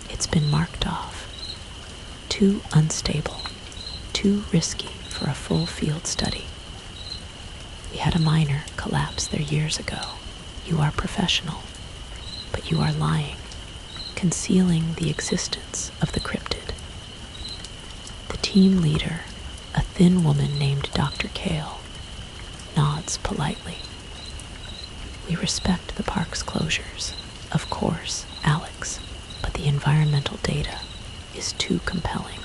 A: It's been marked off. Too unstable, too risky for a full field study. We had a miner collapse there years ago. You are professional, but you are lying, concealing the existence of the cryptid. The team leader, a thin woman named Dr. Kale, nods politely. We respect the park's closures, of course, Alex, but the environmental data is too compelling.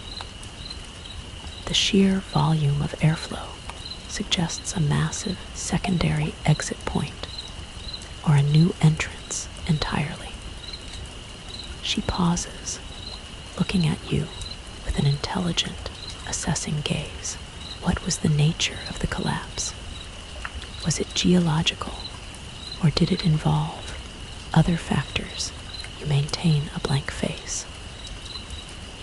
A: The sheer volume of airflow suggests a massive secondary exit point or a new entrance entirely. She pauses, looking at you with an intelligent, assessing gaze. What was the nature of the collapse? Was it geological, or did it involve other factors? You maintain a blank face.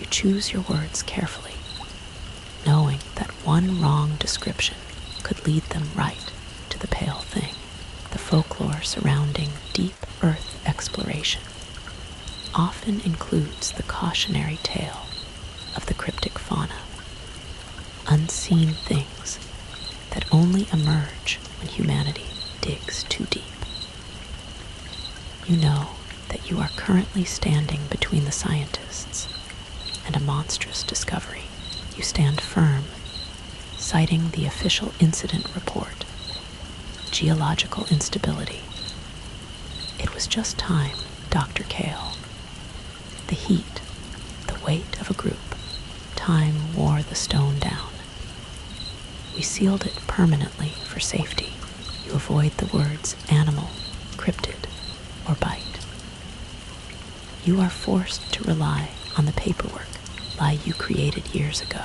A: You choose your words carefully, knowing that one wrong description could lead them right to the pale thing. The folklore surrounding deep earth exploration often includes the cautionary tale of the cryptic fauna, unseen things that only emerge when humanity digs too deep. You know that you are currently standing between the scientists and a monstrous discovery. You stand firm, citing the official incident report, geological instability. It was just time, Dr. Kale. The heat, the weight of a group, time wore the stone down. We sealed it permanently for safety. You avoid the words animal, cryptid, or bite. You are forced to rely on the paperwork lie you created years ago.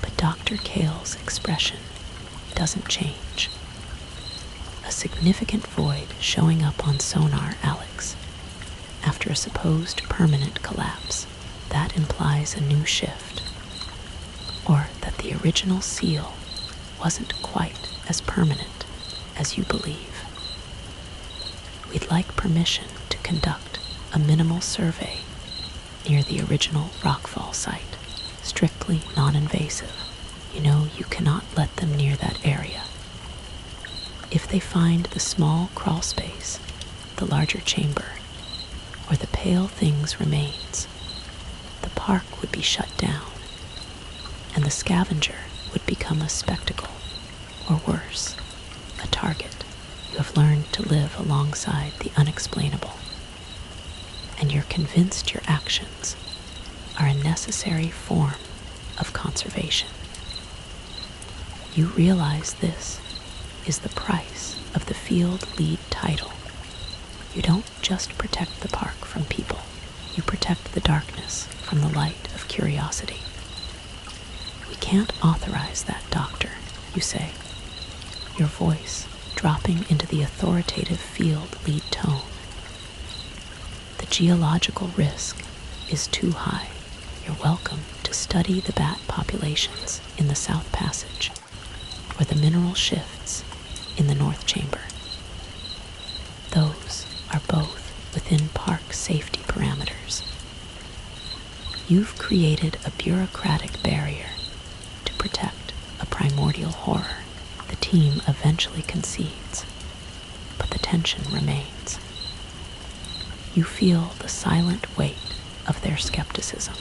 A: But Dr. Kale's expression doesn't change. A significant void showing up on sonar, Alex, after a supposed permanent collapse. That implies a new shift, or that the original seal wasn't quite as permanent as you believe. We'd like permission to conduct a minimal survey near the original rockfall site, strictly non-invasive. You know you cannot let them near that area. If they find the small crawl space, the larger chamber, or the pale thing's remains, the park would be shut down, and the scavenger would become a spectacle, or worse, a target. You have learned to live alongside the unexplainable, and you're convinced your actions are a necessary form of conservation. You realize this is the price of the field lead title. You don't just protect the park from people, you protect the darkness from the light of curiosity. We can't authorize that, doctor, you say, your voice dropping into the authoritative field lead tone. The geological risk is too high. You're welcome to study the bat populations in the South Passage or the mineral shifts in the North Chamber. Those are both within park safety parameters. You've created a bureaucratic barrier to protect a primordial horror the team eventually concedes, but the tension remains. You feel the silent weight of their skepticism.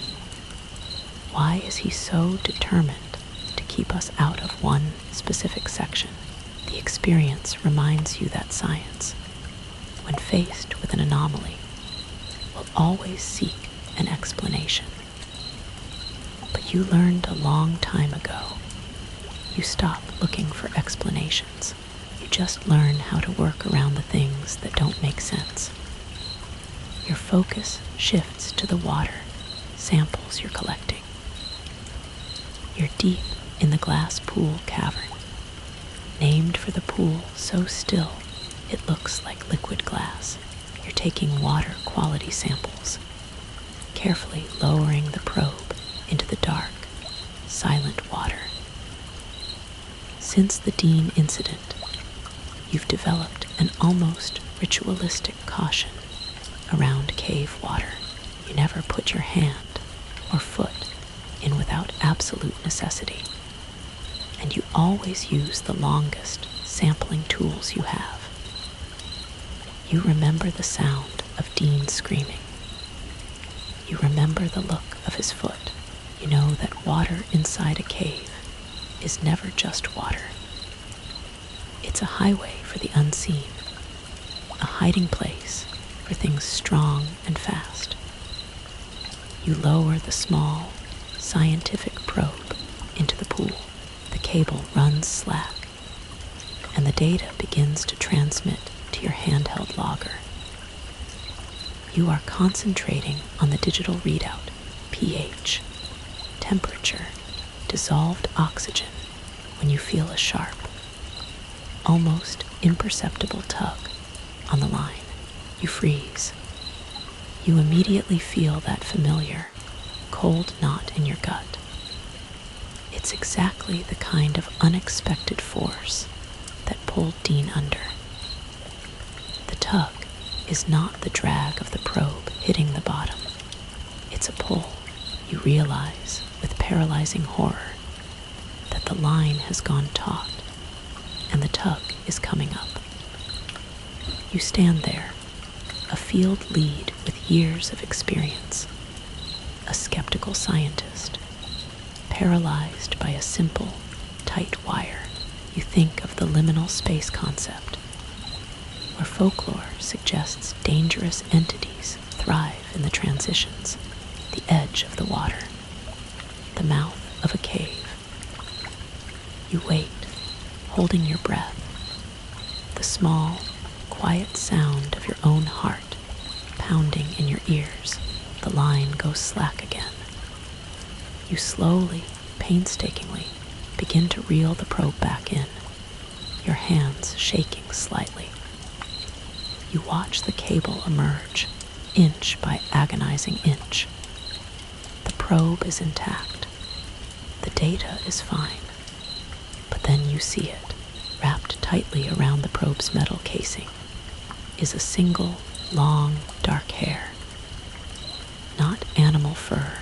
A: Why is he so determined to keep us out of one specific section? The experience reminds you that science, when faced with an anomaly, will always seek an explanation. But you learned a long time ago, you stop looking for explanations. You just learn how to work around the things that don't make sense. Your focus shifts to the water samples you're collecting. You're deep in the glass pool cavern, named for the pool so still it looks like liquid glass. You're taking water quality samples, carefully lowering the probe into the dark, silent water. Since the Dean incident, you've developed an almost ritualistic caution around cave water. You never put your hand or foot in without absolute necessity, and you always use the longest sampling tools you have. You remember the sound of Dean screaming. You remember the look of his foot. You know that water inside a cave is never just water. It's a highway for the unseen, a hiding place for things strong and fast. You lower the small, scientific probe into the pool. The cable runs slack, and the data begins to transmit to your handheld logger. You are concentrating on the digital readout, pH, temperature, dissolved oxygen, when you feel a sharp, almost imperceptible tug on the line. You freeze. You immediately feel that familiar, cold knot in your gut. It's exactly the kind of unexpected force that pulled Dean under. The tug is not the drag of the probe hitting the bottom. It's a pull. You realize, with paralyzing horror, that the line has gone taut and the tug is coming up. You stand there, a field lead with years of experience, a skeptical scientist, paralyzed by a simple, tight wire. You think of the liminal space concept, where folklore suggests dangerous entities thrive in the transitions, the edge of the water, the mouth of a cave. You wait, holding your breath, the small, quiet sound of your own heart pounding in your ears. The line goes slack again. You slowly, painstakingly begin to reel the probe back in, your hands shaking slightly. You watch the cable emerge, inch by agonizing inch. The probe is intact. The data is fine. But then you see it, wrapped tightly around the probe's metal casing, is a single, long, dark hair. Not animal fur,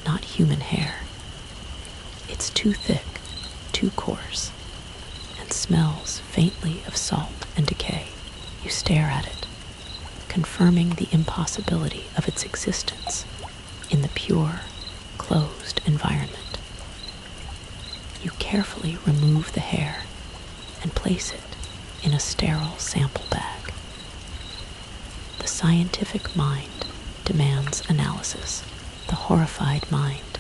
A: not human hair. It's too thick, too coarse, and smells faintly of salt and decay. You stare at it, confirming the impossibility of its existence in the pure, closed environment. You carefully remove the hair and place it in a sterile sample bag. The scientific mind demands analysis. The horrified mind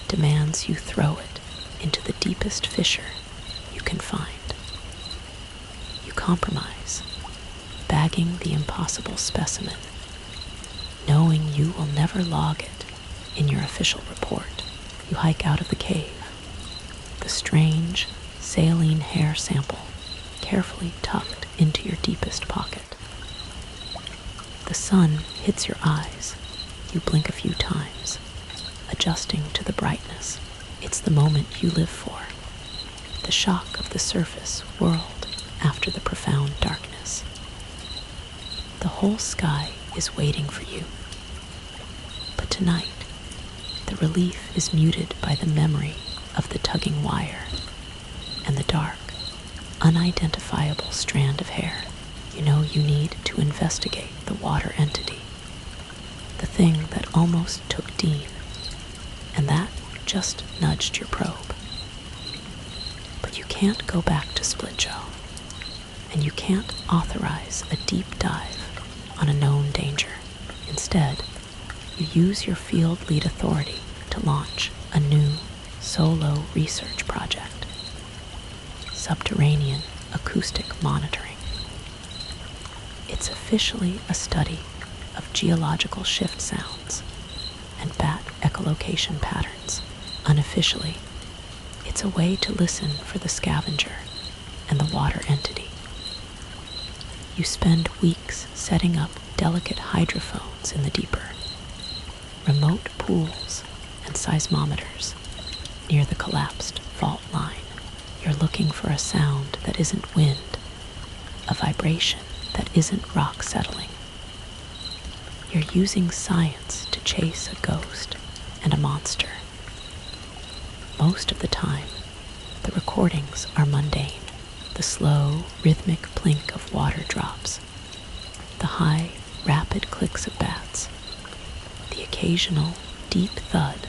A: demands you throw it into the deepest fissure you can find. You compromise, bagging the impossible specimen, knowing you will never log it in your official report. You hike out of the cave, the strange saline hair sample carefully tucked into your deepest pocket. The sun hits your eyes. You blink a few times, adjusting to the brightness. It's the moment you live for, the shock of the surface world after the profound darkness. The whole sky is waiting for you. But tonight, the relief is muted by the memory of the tugging wire and the dark, unidentifiable strand of hair. You know you need to investigate the water entity, the thing that almost took Dean, and that just nudged your probe. But you can't go back to Splitjaw, and you can't authorize a deep dive on a known danger. Instead, you use your field lead authority to launch a new solo research project: subterranean acoustic monitoring. It's officially a study of geological shift sounds and bat echolocation patterns. Unofficially, it's a way to listen for the scavenger and the water entity. You spend weeks setting up delicate hydrophones in the deeper, remote pools and seismometers near the collapsed fault line. You're looking for a sound that isn't wind, a vibration that isn't rock settling. You're using science to chase a ghost and a monster. Most of the time, the recordings are mundane: the slow, rhythmic plink of water drops, the high, rapid clicks of bats, the occasional deep thud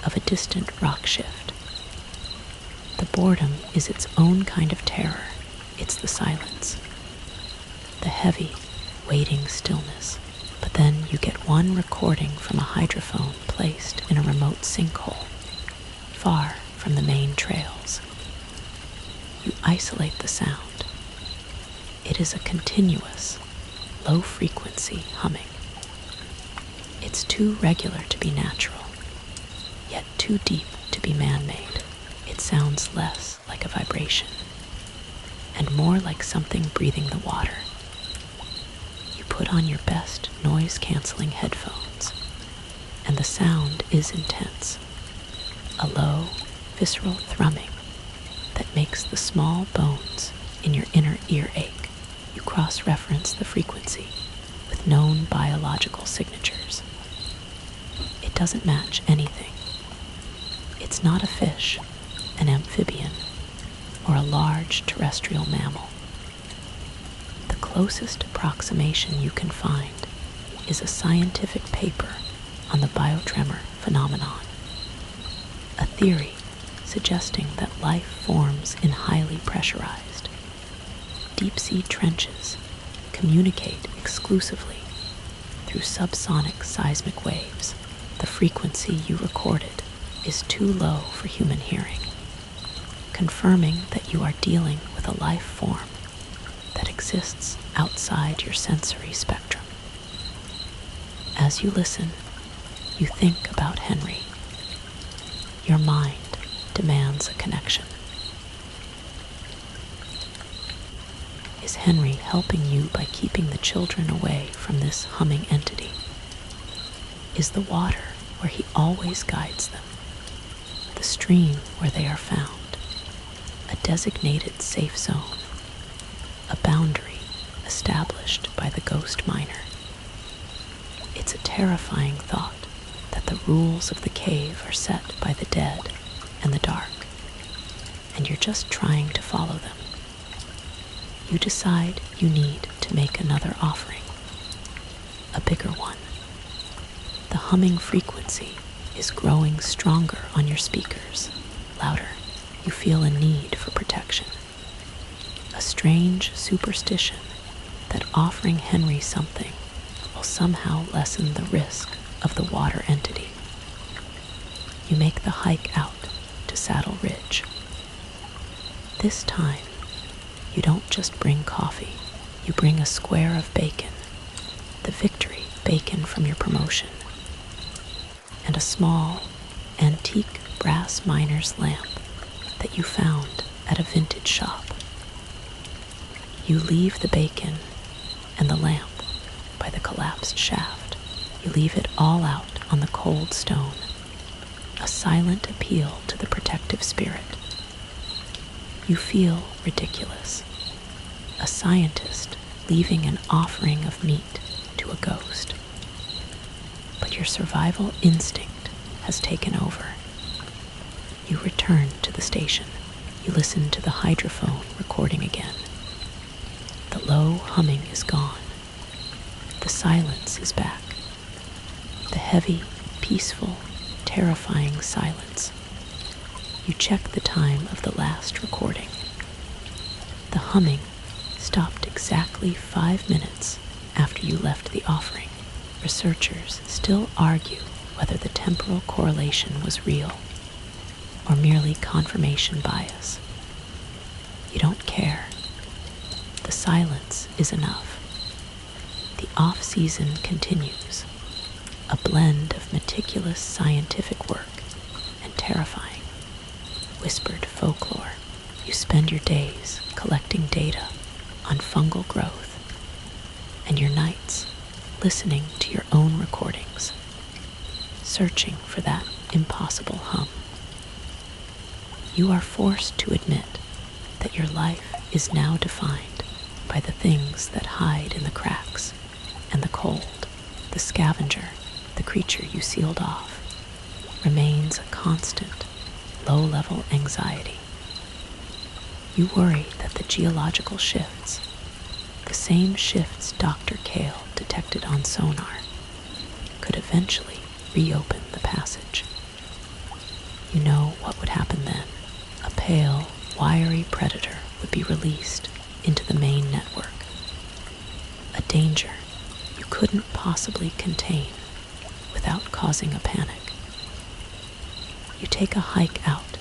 A: of a distant rock shift. The boredom is its own kind of terror. It's the silence, the heavy, waiting stillness. But then you get one recording from a hydrophone placed in a remote sinkhole, far from the main trails. You isolate the sound. It is a continuous, low-frequency humming. It's too regular to be natural, yet too deep to be man-made. It sounds less like a vibration and more like something breathing the water. You put on your best noise-canceling headphones, and the sound is intense, a low, visceral thrumming that makes the small bones in your inner ear ache. You cross-reference the frequency with known biological signatures. It doesn't match anything. It's not a fish, an amphibian, or a large terrestrial mammal. The closest approximation you can find is a scientific paper on the biotremor phenomenon, a theory suggesting that life forms in highly pressurized, deep-sea trenches communicate exclusively through subsonic seismic waves. The frequency you recorded is too low for human hearing, confirming that you are dealing with a life form that exists outside your sensory spectrum. As you listen, you think about Henry. Your mind demands a connection. Is Henry helping you by keeping the children away from this humming entity? Is the water where he always guides them, the stream where they are found, a designated safe zone, a boundary established by the ghost miner? It's a terrifying thought that the rules of the cave are set by the dead and the dark, and you're just trying to follow them. You decide you need to make another offering, a bigger one. The humming frequency is growing stronger on your speakers, louder. You feel a need for protection, a strange superstition that offering Henry something will somehow lessen the risk of the water entity. you make the hike out to Saddle Ridge. This time, you don't just bring coffee, you bring a square of bacon, the victory bacon from your promotion, and a small, antique brass miner's lamp that you found at a vintage shop. You leave the bacon and the lamp by the collapsed shaft. You leave it all out on the cold stone, a silent appeal to the protective spirit. You feel ridiculous, a scientist leaving an offering of meat to a ghost. But your survival instinct has taken over. You return to the station. You listen to the hydrophone recording again. The low humming is gone. The silence is back. The heavy, peaceful, terrifying silence. You check the time of the last recording. The humming stopped exactly 5 minutes after you left the offering. Researchers still argue whether the temporal correlation was real or merely confirmation bias. You don't care. The silence is enough. The off-season continues, a blend of meticulous scientific work and terrifying, whispered folklore. You spend your days collecting data on fungal growth, and your nights listening to your own recordings, searching for that impossible hum. You are forced to admit that your life is now defined by the things that hide in the cracks and the cold. The scavenger, the creature you sealed off, remains a constant, low-level anxiety. You worry that the geological shifts, the same shifts Dr. Kale detected on sonar, could eventually reopen the passage. You know what would happen then. A pale, wiry predator would be released into the main network. A danger you couldn't possibly contain without causing a panic. You take a hike out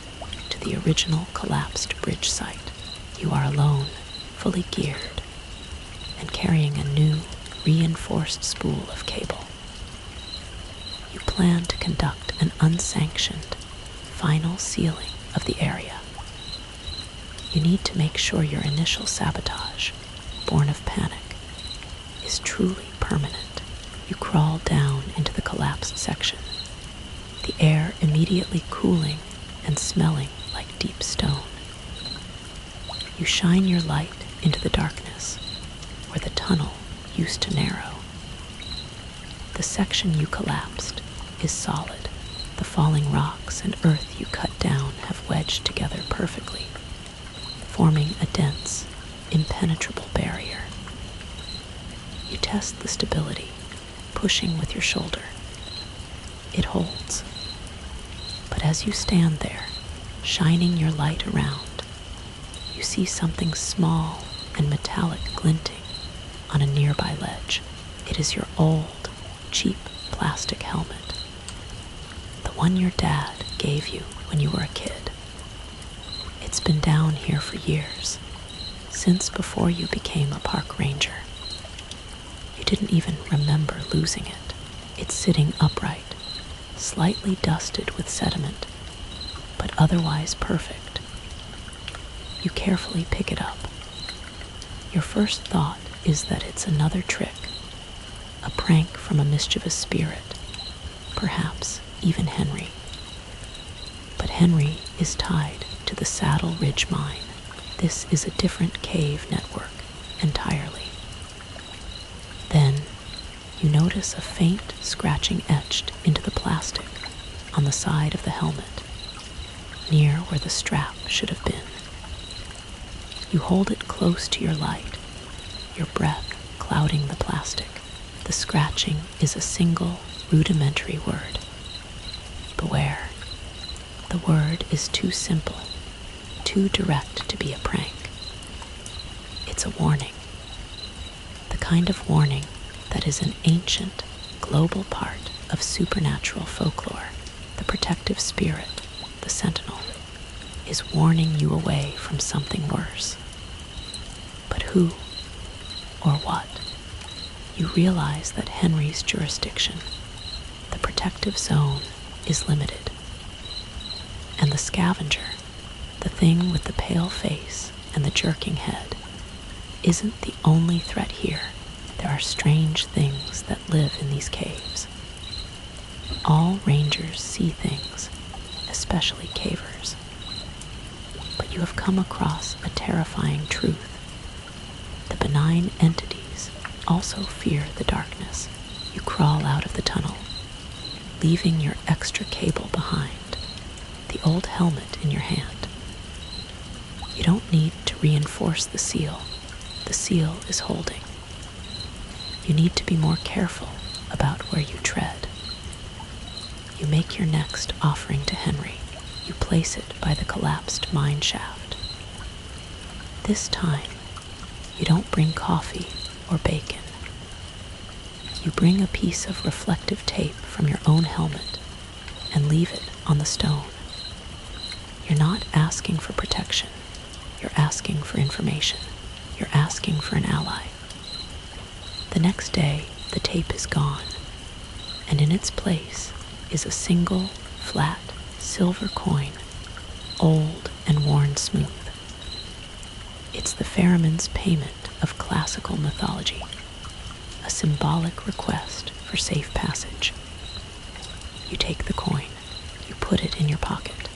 A: to the original collapsed bridge site. You are alone, fully geared, and carrying a new, reinforced spool of cable. You plan to conduct an unsanctioned, final sealing of the area. You need to make sure your initial sabotage, born of panic, is truly permanent. You crawl down into the collapsed section, the air immediately cooling and smelling like deep stone. You shine your light into the darkness where the tunnel used to narrow. The section you collapsed is solid. The falling rocks and earth you cut down have wedged together perfectly, forming a dense, impenetrable barrier. You test the stability, pushing with your shoulder. It holds. But as you stand there, shining your light around, you see something small and metallic glinting on a nearby ledge. It is your old, cheap plastic helmet, the one your dad gave you when you were a kid. It's been down here for years, since before you became a park ranger. You didn't even remember losing it. It's sitting upright, slightly dusted with sediment, but otherwise perfect. You carefully pick it up. Your first thought is that it's another trick, a prank from a mischievous spirit, perhaps even Henry. But Henry is tied to the Saddle Ridge mine. This is a different cave network entirely. Then you notice a faint scratching etched into the plastic on the side of the helmet, near where the strap should have been. You hold it close to your light, your breath clouding the plastic. The scratching is a single, rudimentary word. Beware. The word is too simple, too direct to be a prank. It's a warning. The kind of warning that is an ancient, global part of supernatural folklore. The protective spirit, the sentinel, is warning you away from something worse. But who or what? You realize that Henry's jurisdiction, the protective zone, is limited. And the scavenger, the thing with the pale face and the jerking head, isn't the only threat here. There are strange things that live in these caves. All rangers see things, especially cavers. But you have come across a terrifying truth. The benign entities also fear the darkness. You crawl out of the tunnel, leaving your extra cable behind, the old helmet in your hand. You don't need to reinforce the seal. The seal is holding. You need to be more careful about where you tread. You make your next offering to Henry. You place it by the collapsed mine shaft. This time, you don't bring coffee or bacon. You bring a piece of reflective tape from your own helmet and leave it on the stone. You're not asking for protection. You're asking for information. You're asking for an ally. The next day, the tape is gone, and in its place is a single, flat, silver coin, old and worn smooth. It's the ferryman's payment of classical mythology, a symbolic request for safe passage. You take the coin, you put it in your pocket.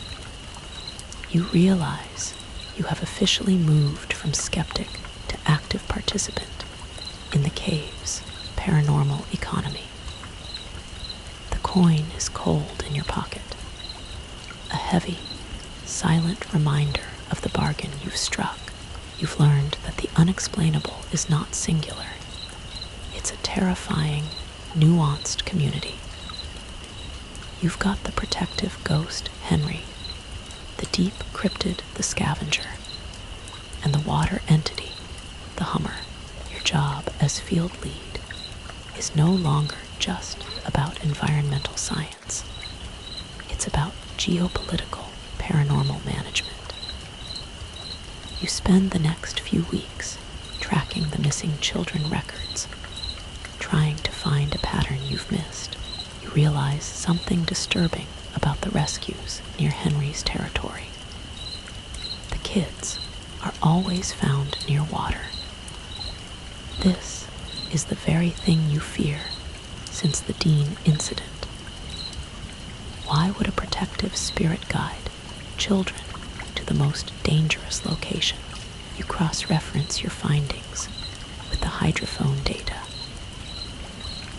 A: You realize you have officially moved from skeptic to active participant in the cave's paranormal economy. The coin is cold in your pocket, a heavy, silent reminder of the bargain you've struck. You've learned that the unexplainable is not singular. It's a terrifying, nuanced community. You've got the protective ghost, Henry, the deep cryptid, the scavenger, and the water entity, the hummer. Your job as field lead is no longer just about environmental science. It's about geopolitical paranormal management. You spend the next few weeks tracking the missing children records, trying to find a pattern you've missed. You realize something disturbing about the rescues near Henry's territory. The kids are always found near water. This is the very thing you fear since the Dean incident. Why would a protective spirit guide children to the most dangerous location? You cross-reference your findings with the hydrophone data.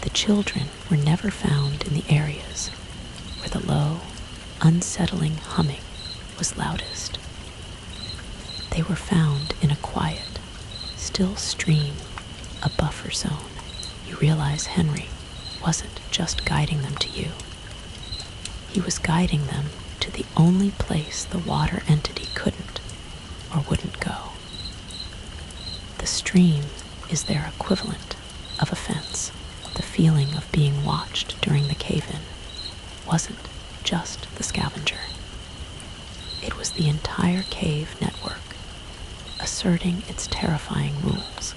A: The children were never found in the areas where the low, unsettling humming was loudest. They were found in a quiet, still stream, a buffer zone. You realize Henry wasn't just guiding them to you. He was guiding them to the only place the water entity couldn't or wouldn't go. The stream is their equivalent of a fence. The feeling of being watched during the cave-in wasn't just the scavenger. It was the entire cave network, asserting its terrifying rules.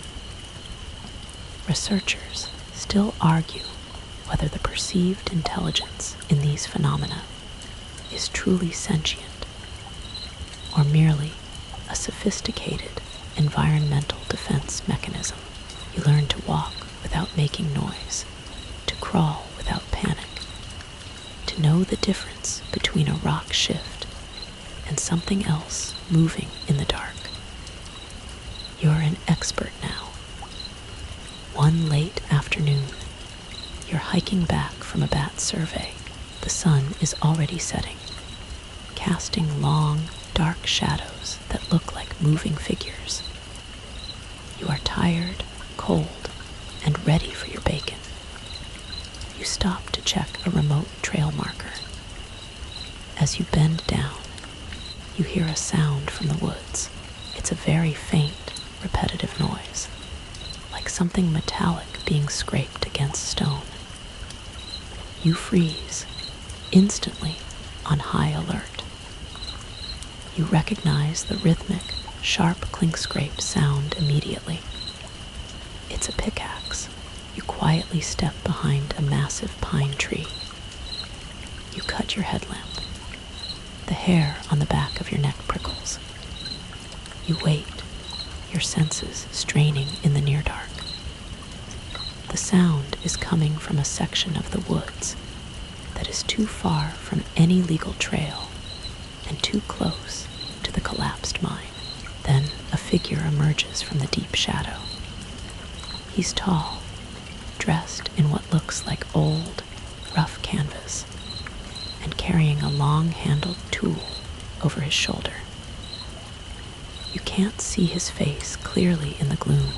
A: Researchers still argue whether the perceived intelligence in these phenomena is truly sentient or merely a sophisticated environmental defense mechanism. You learn to walk without making noise, to crawl without panic, to know the difference between a rock shift and something else moving in the dark. You're an expert now. One late afternoon, you're hiking back from a bat survey. The sun is already setting, casting long, dark shadows that look like moving figures. You are tired, cold, and ready for your bacon. You stop to check a remote trail marker. As you bend down, you hear a sound from the woods. It's a very faint, repetitive noise, like something metallic being scraped against stone. You freeze, instantly on high alert. You recognize the rhythmic, sharp clink-scrape sound immediately. It's a pickaxe. You quietly step behind a massive pine tree. You cut your headlamp. The hair on the back of your neck prickles. You wait, your senses straining in the near dark. The sound is coming from a section of the woods that is too far from any legal trail and too close to the collapsed mine. Then a figure emerges from the deep shadow. He's tall, dressed in what looks like old, rough canvas, and carrying a long-handled tool over his shoulder. You can't see his face clearly in the gloom,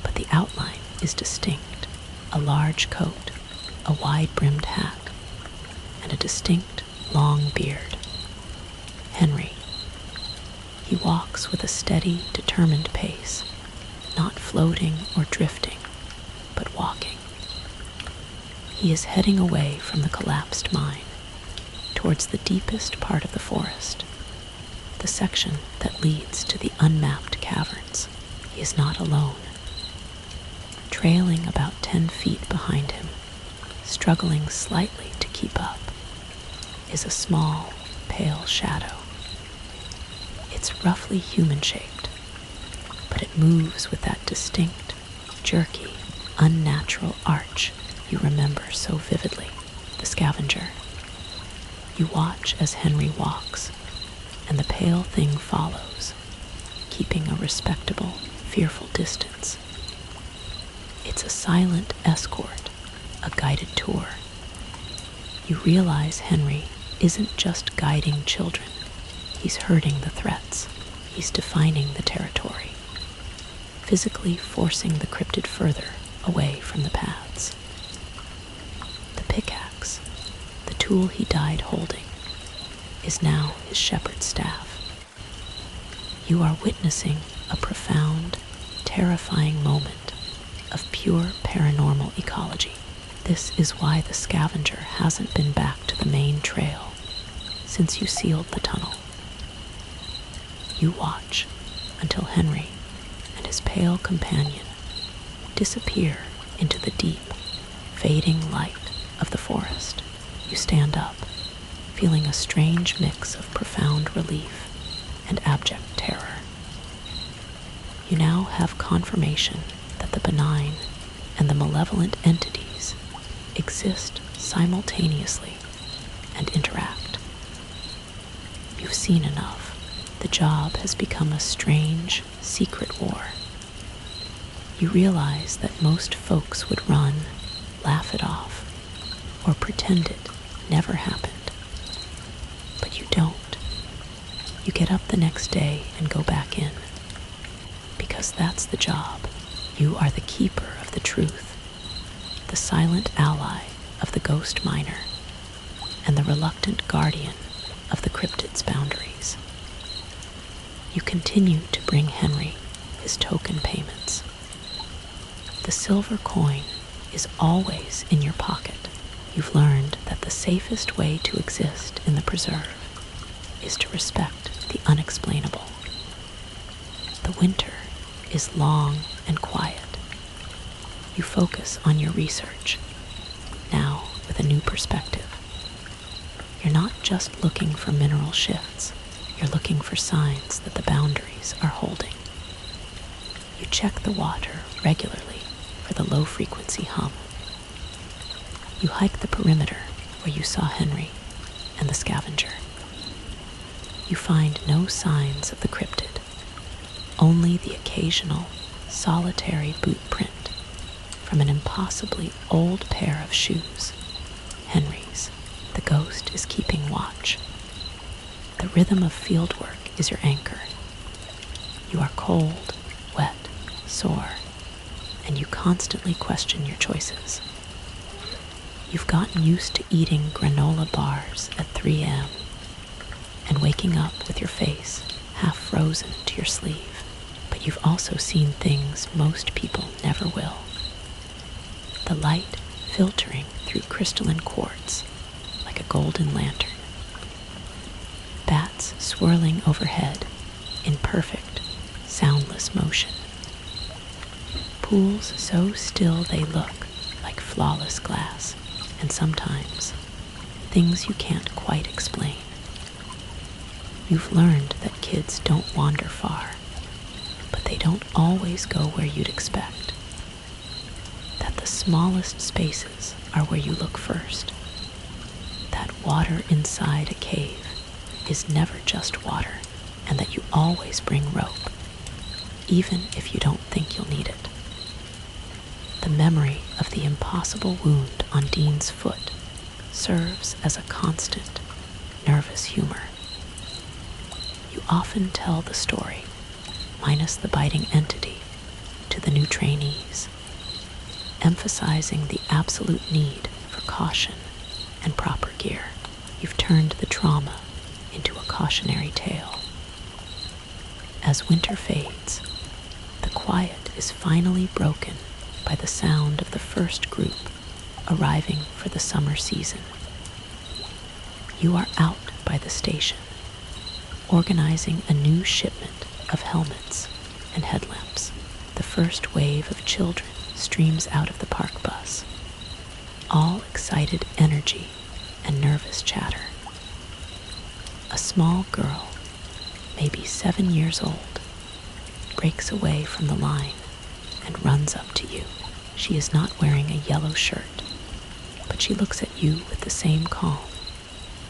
A: but the outline is distinct. A large coat, a wide-brimmed hat, and a distinct, long beard. Henry. He walks with a steady, determined pace, not floating or drifting, but walking. He is heading away from the collapsed mine, towards the deepest part of the forest, the section that leads to the unmapped caverns. He is not alone. Trailing about 10 feet behind him, struggling slightly to keep up, is a small, pale shadow. It's roughly human-shaped, but it moves with that distinct, jerky, unnatural arch you remember so vividly, the scavenger. You watch as Henry walks, and the pale thing follows, keeping a respectable, fearful distance. It's a silent escort, a guided tour. You realize Henry isn't just guiding children. He's herding the threats. He's defining the territory, physically forcing the cryptid further away from the paths. The pickaxe, the tool he died holding, is now his shepherd's staff. You are witnessing a profound, terrifying moment of pure paranormal ecology. This is why the scavenger hasn't been back to the main trail since you sealed the tunnel. You watch until Henry and his pale companion disappear into the deep, fading light of the forest. You stand up, feeling a strange mix of profound relief and abject terror. You now have confirmation that the benign and the malevolent entities exist simultaneously and interact. You've seen enough. The job has become a strange, secret war. You realize that most folks would run, laugh it off, or pretend it never happened. But you don't. You get up the next day and go back in. Because that's the job. You are the keeper of the truth, the silent ally of the ghost miner, and the reluctant guardian of the cryptid's boundaries. You continue to bring Henry his token payments. The silver coin is always in your pocket. You've learned that the safest way to exist in the preserve is to respect the unexplainable. The winter is long and quiet. You focus on your research, now with a new perspective. You're not just looking for mineral shifts. You're looking for signs that the boundaries are holding. You check the water regularly for the low-frequency hum. You hike the perimeter where you saw Henry and the scavenger. You find no signs of the cryptid, only the occasional, solitary boot print from an impossibly old pair of shoes, Henry's. The ghost is keeping watch. The rhythm of fieldwork is your anchor. You are cold, wet, sore, and you constantly question your choices. You've gotten used to eating granola bars at 3 a.m. and waking up with your face half frozen to your sleeve. But you've also seen things most people never will. The light filtering through crystalline quartz, like like a golden lantern. Bats swirling overhead in perfect, soundless motion. Pools so still they look like flawless glass, and sometimes things you can't quite explain. You've learned that kids don't wander far, but they don't always go where you'd expect. That the smallest spaces are where you look first. That water inside a cave is never just water, and that you always bring rope, even if you don't think you'll need it. The memory of the impossible wound on Dean's foot serves as a constant, nervous humor. You often tell the story, minus the biting entity, to the new trainees, emphasizing the absolute need for caution and proper gear. You've turned the trauma into a cautionary tale. As winter fades, the quiet is finally broken by the sound of the first group arriving for the summer season. You are out by the station, organizing a new shipment of helmets and headlamps. The first wave of children streams out of the park bus, all excited energy and nervous chatter. A small girl, maybe 7 years old, breaks away from the line and runs up to you. She is not wearing a yellow shirt, but she looks at you with the same calm,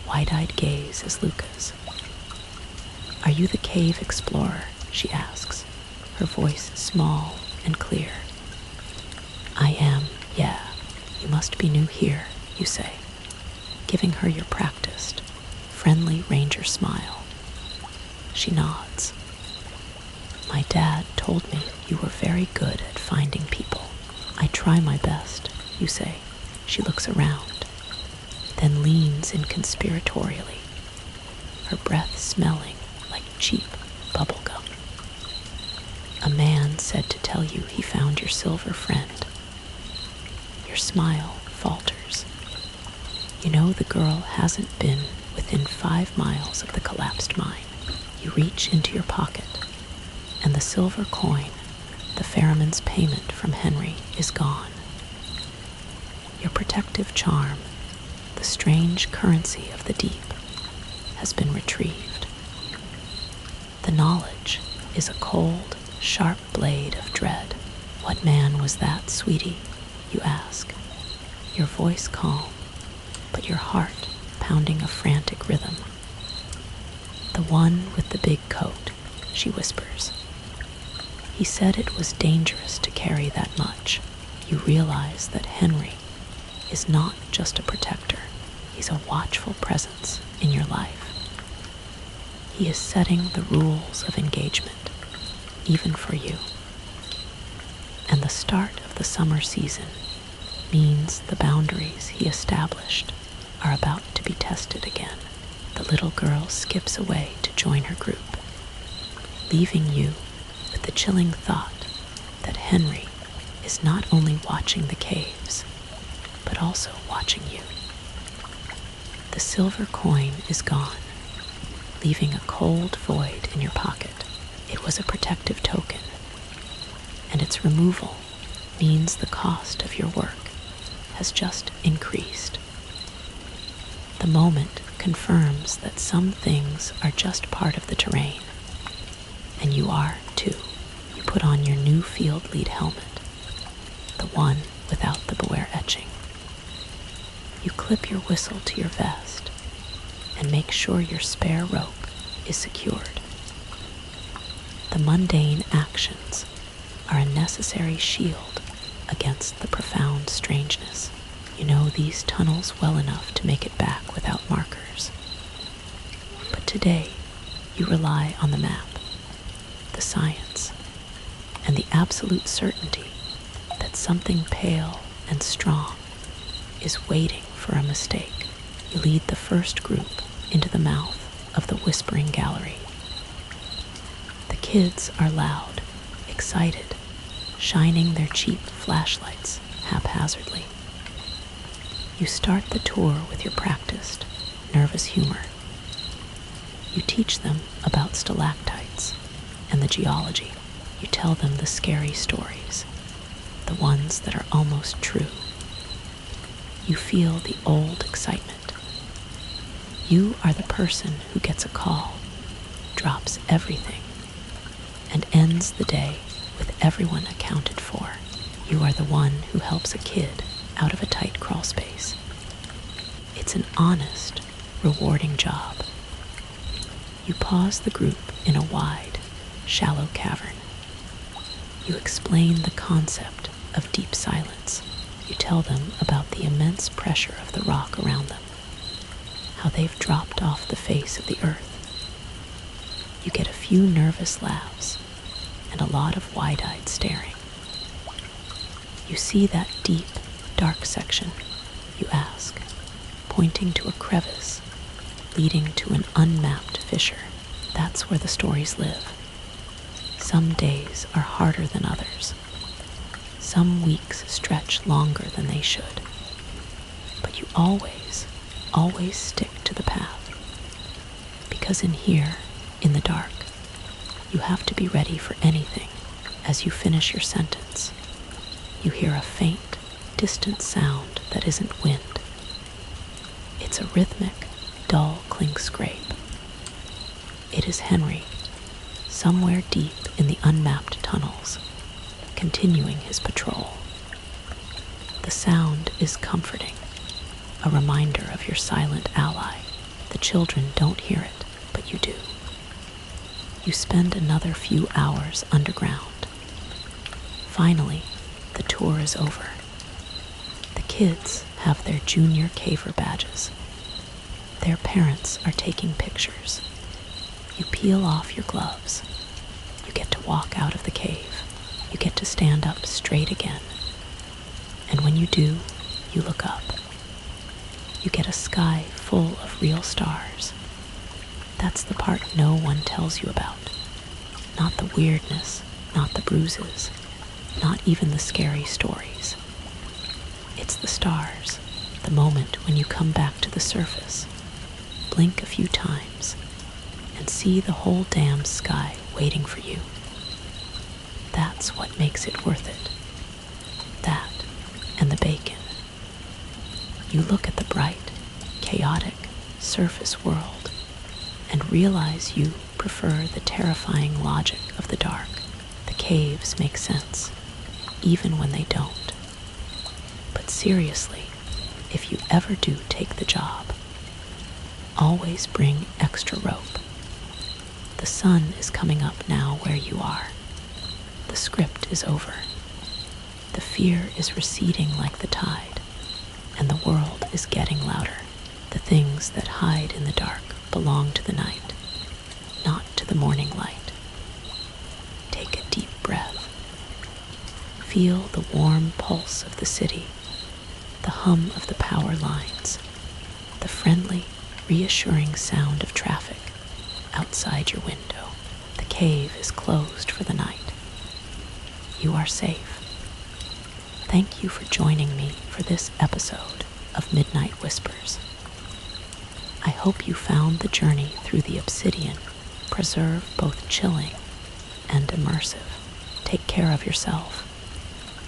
A: wide-eyed gaze as Luca's. "Are you the cave explorer?" she asks, her voice small and clear. "I am, yeah. You must be new here," you say, giving her your practiced, friendly ranger smile. She nods. "My dad told me you were very good at finding people. I try my best," you say. She looks around, then leans in conspiratorially, her breath smelling like cheap bubble gum. "A man said to tell you he found your silver friend." Your smile falters. You know the girl hasn't been within 5 miles of the collapsed mine. You reach into your pocket, and the silver coin, the ferryman's payment from Henry, is gone. Your protective charm, the strange currency of the deep, has been retrieved. The knowledge is a cold, sharp blade of dread. "What man was that, sweetie?" you ask, your voice calm, but your heart pounding a frantic rhythm. "The one with the big coat," she whispers. "He said it was dangerous to carry that much." You realize that Henry is not just a protector. He's a watchful presence in your life. He is setting the rules of engagement, even for you. And the start of the summer season means the boundaries he established are about to be tested again. The little girl skips away to join her group, leaving you with the chilling thought that Henry is not only watching the caves, but also watching you. The silver coin is gone, leaving a cold void in your pocket. It was a protective token, and its removal means the cost of your work has just increased. The moment confirms that some things are just part of the terrain, and you are, too. You put on your new field lead helmet, the one without the Beware etching. You clip your whistle to your vest and make sure your spare rope is secured. The mundane actions are a necessary shield against the profound strangeness. You know these tunnels well enough to make it back without markers. But today, you rely on the map, the science, and the absolute certainty that something pale and strong is waiting for a mistake. You lead the first group into the mouth of the Whispering Gallery. The kids are loud, excited, shining their cheap flashlights haphazardly. You start the tour with your practiced, nervous humor. You teach them about stalactites and the geology. You tell them the scary stories, the ones that are almost true. You feel the old excitement. You are the person who gets a call, drops everything, and ends the day with everyone accounted for. You are the one who helps a kid out of a tight crawl space. It's an honest, rewarding job. You pause the group in a wide, shallow cavern. You explain the concept of deep silence. You tell them about the immense pressure of the rock around them, how they've dropped off the face of the earth. You get a few nervous laughs and a lot of wide-eyed staring. You see that deep, dark section, you ask, pointing to a crevice leading to an unmapped fissure. That's where the stories live. Some days are harder than others. Some weeks stretch longer than they should. But you always stick to the path. Because in here, in the dark, you have to be ready for anything. As you finish your sentence, you hear a faint, distant sound that isn't wind. It's a rhythmic, dull clink-scrape. It is Henry, somewhere deep in the unmapped tunnels, continuing his patrol. The sound is comforting, a reminder of your silent ally. The children don't hear it, but you do. You spend another few hours underground. Finally, the tour is over. The kids have their junior caver badges. Their parents are taking pictures. You peel off your gloves. You get to walk out of the cave. You get to stand up straight again. And when you do, you look up. You get a sky full of real stars. That's the part no one tells you about. Not the weirdness, not the bruises, not even the scary stories. It's the stars, the moment when you come back to the surface, blink a few times, and see the whole damn sky waiting for you. That's what makes it worth it. That and the bacon. You look at the bright, chaotic surface world and realize you prefer the terrifying logic of the dark. The caves make sense, even when they don't. But seriously, if you ever do take the job, always bring extra rope. The sun is coming up now where you are. The script is over. The fear is receding like the tide, and the world is getting louder. The things that hide in the dark belong to the night, not to the morning light. Take a deep breath. Feel the warm pulse of the city, the hum of the power lines, the friendly, reassuring sound of traffic outside your window. The cave is closed for the night. You are safe. Thank you for joining me for this episode of Midnight Whispers. I hope you found the journey through the obsidian preserve both chilling and immersive. Take care of yourself,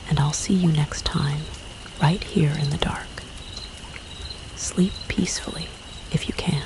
A: and I'll see you next time, right here in the dark. Sleep peacefully if you can.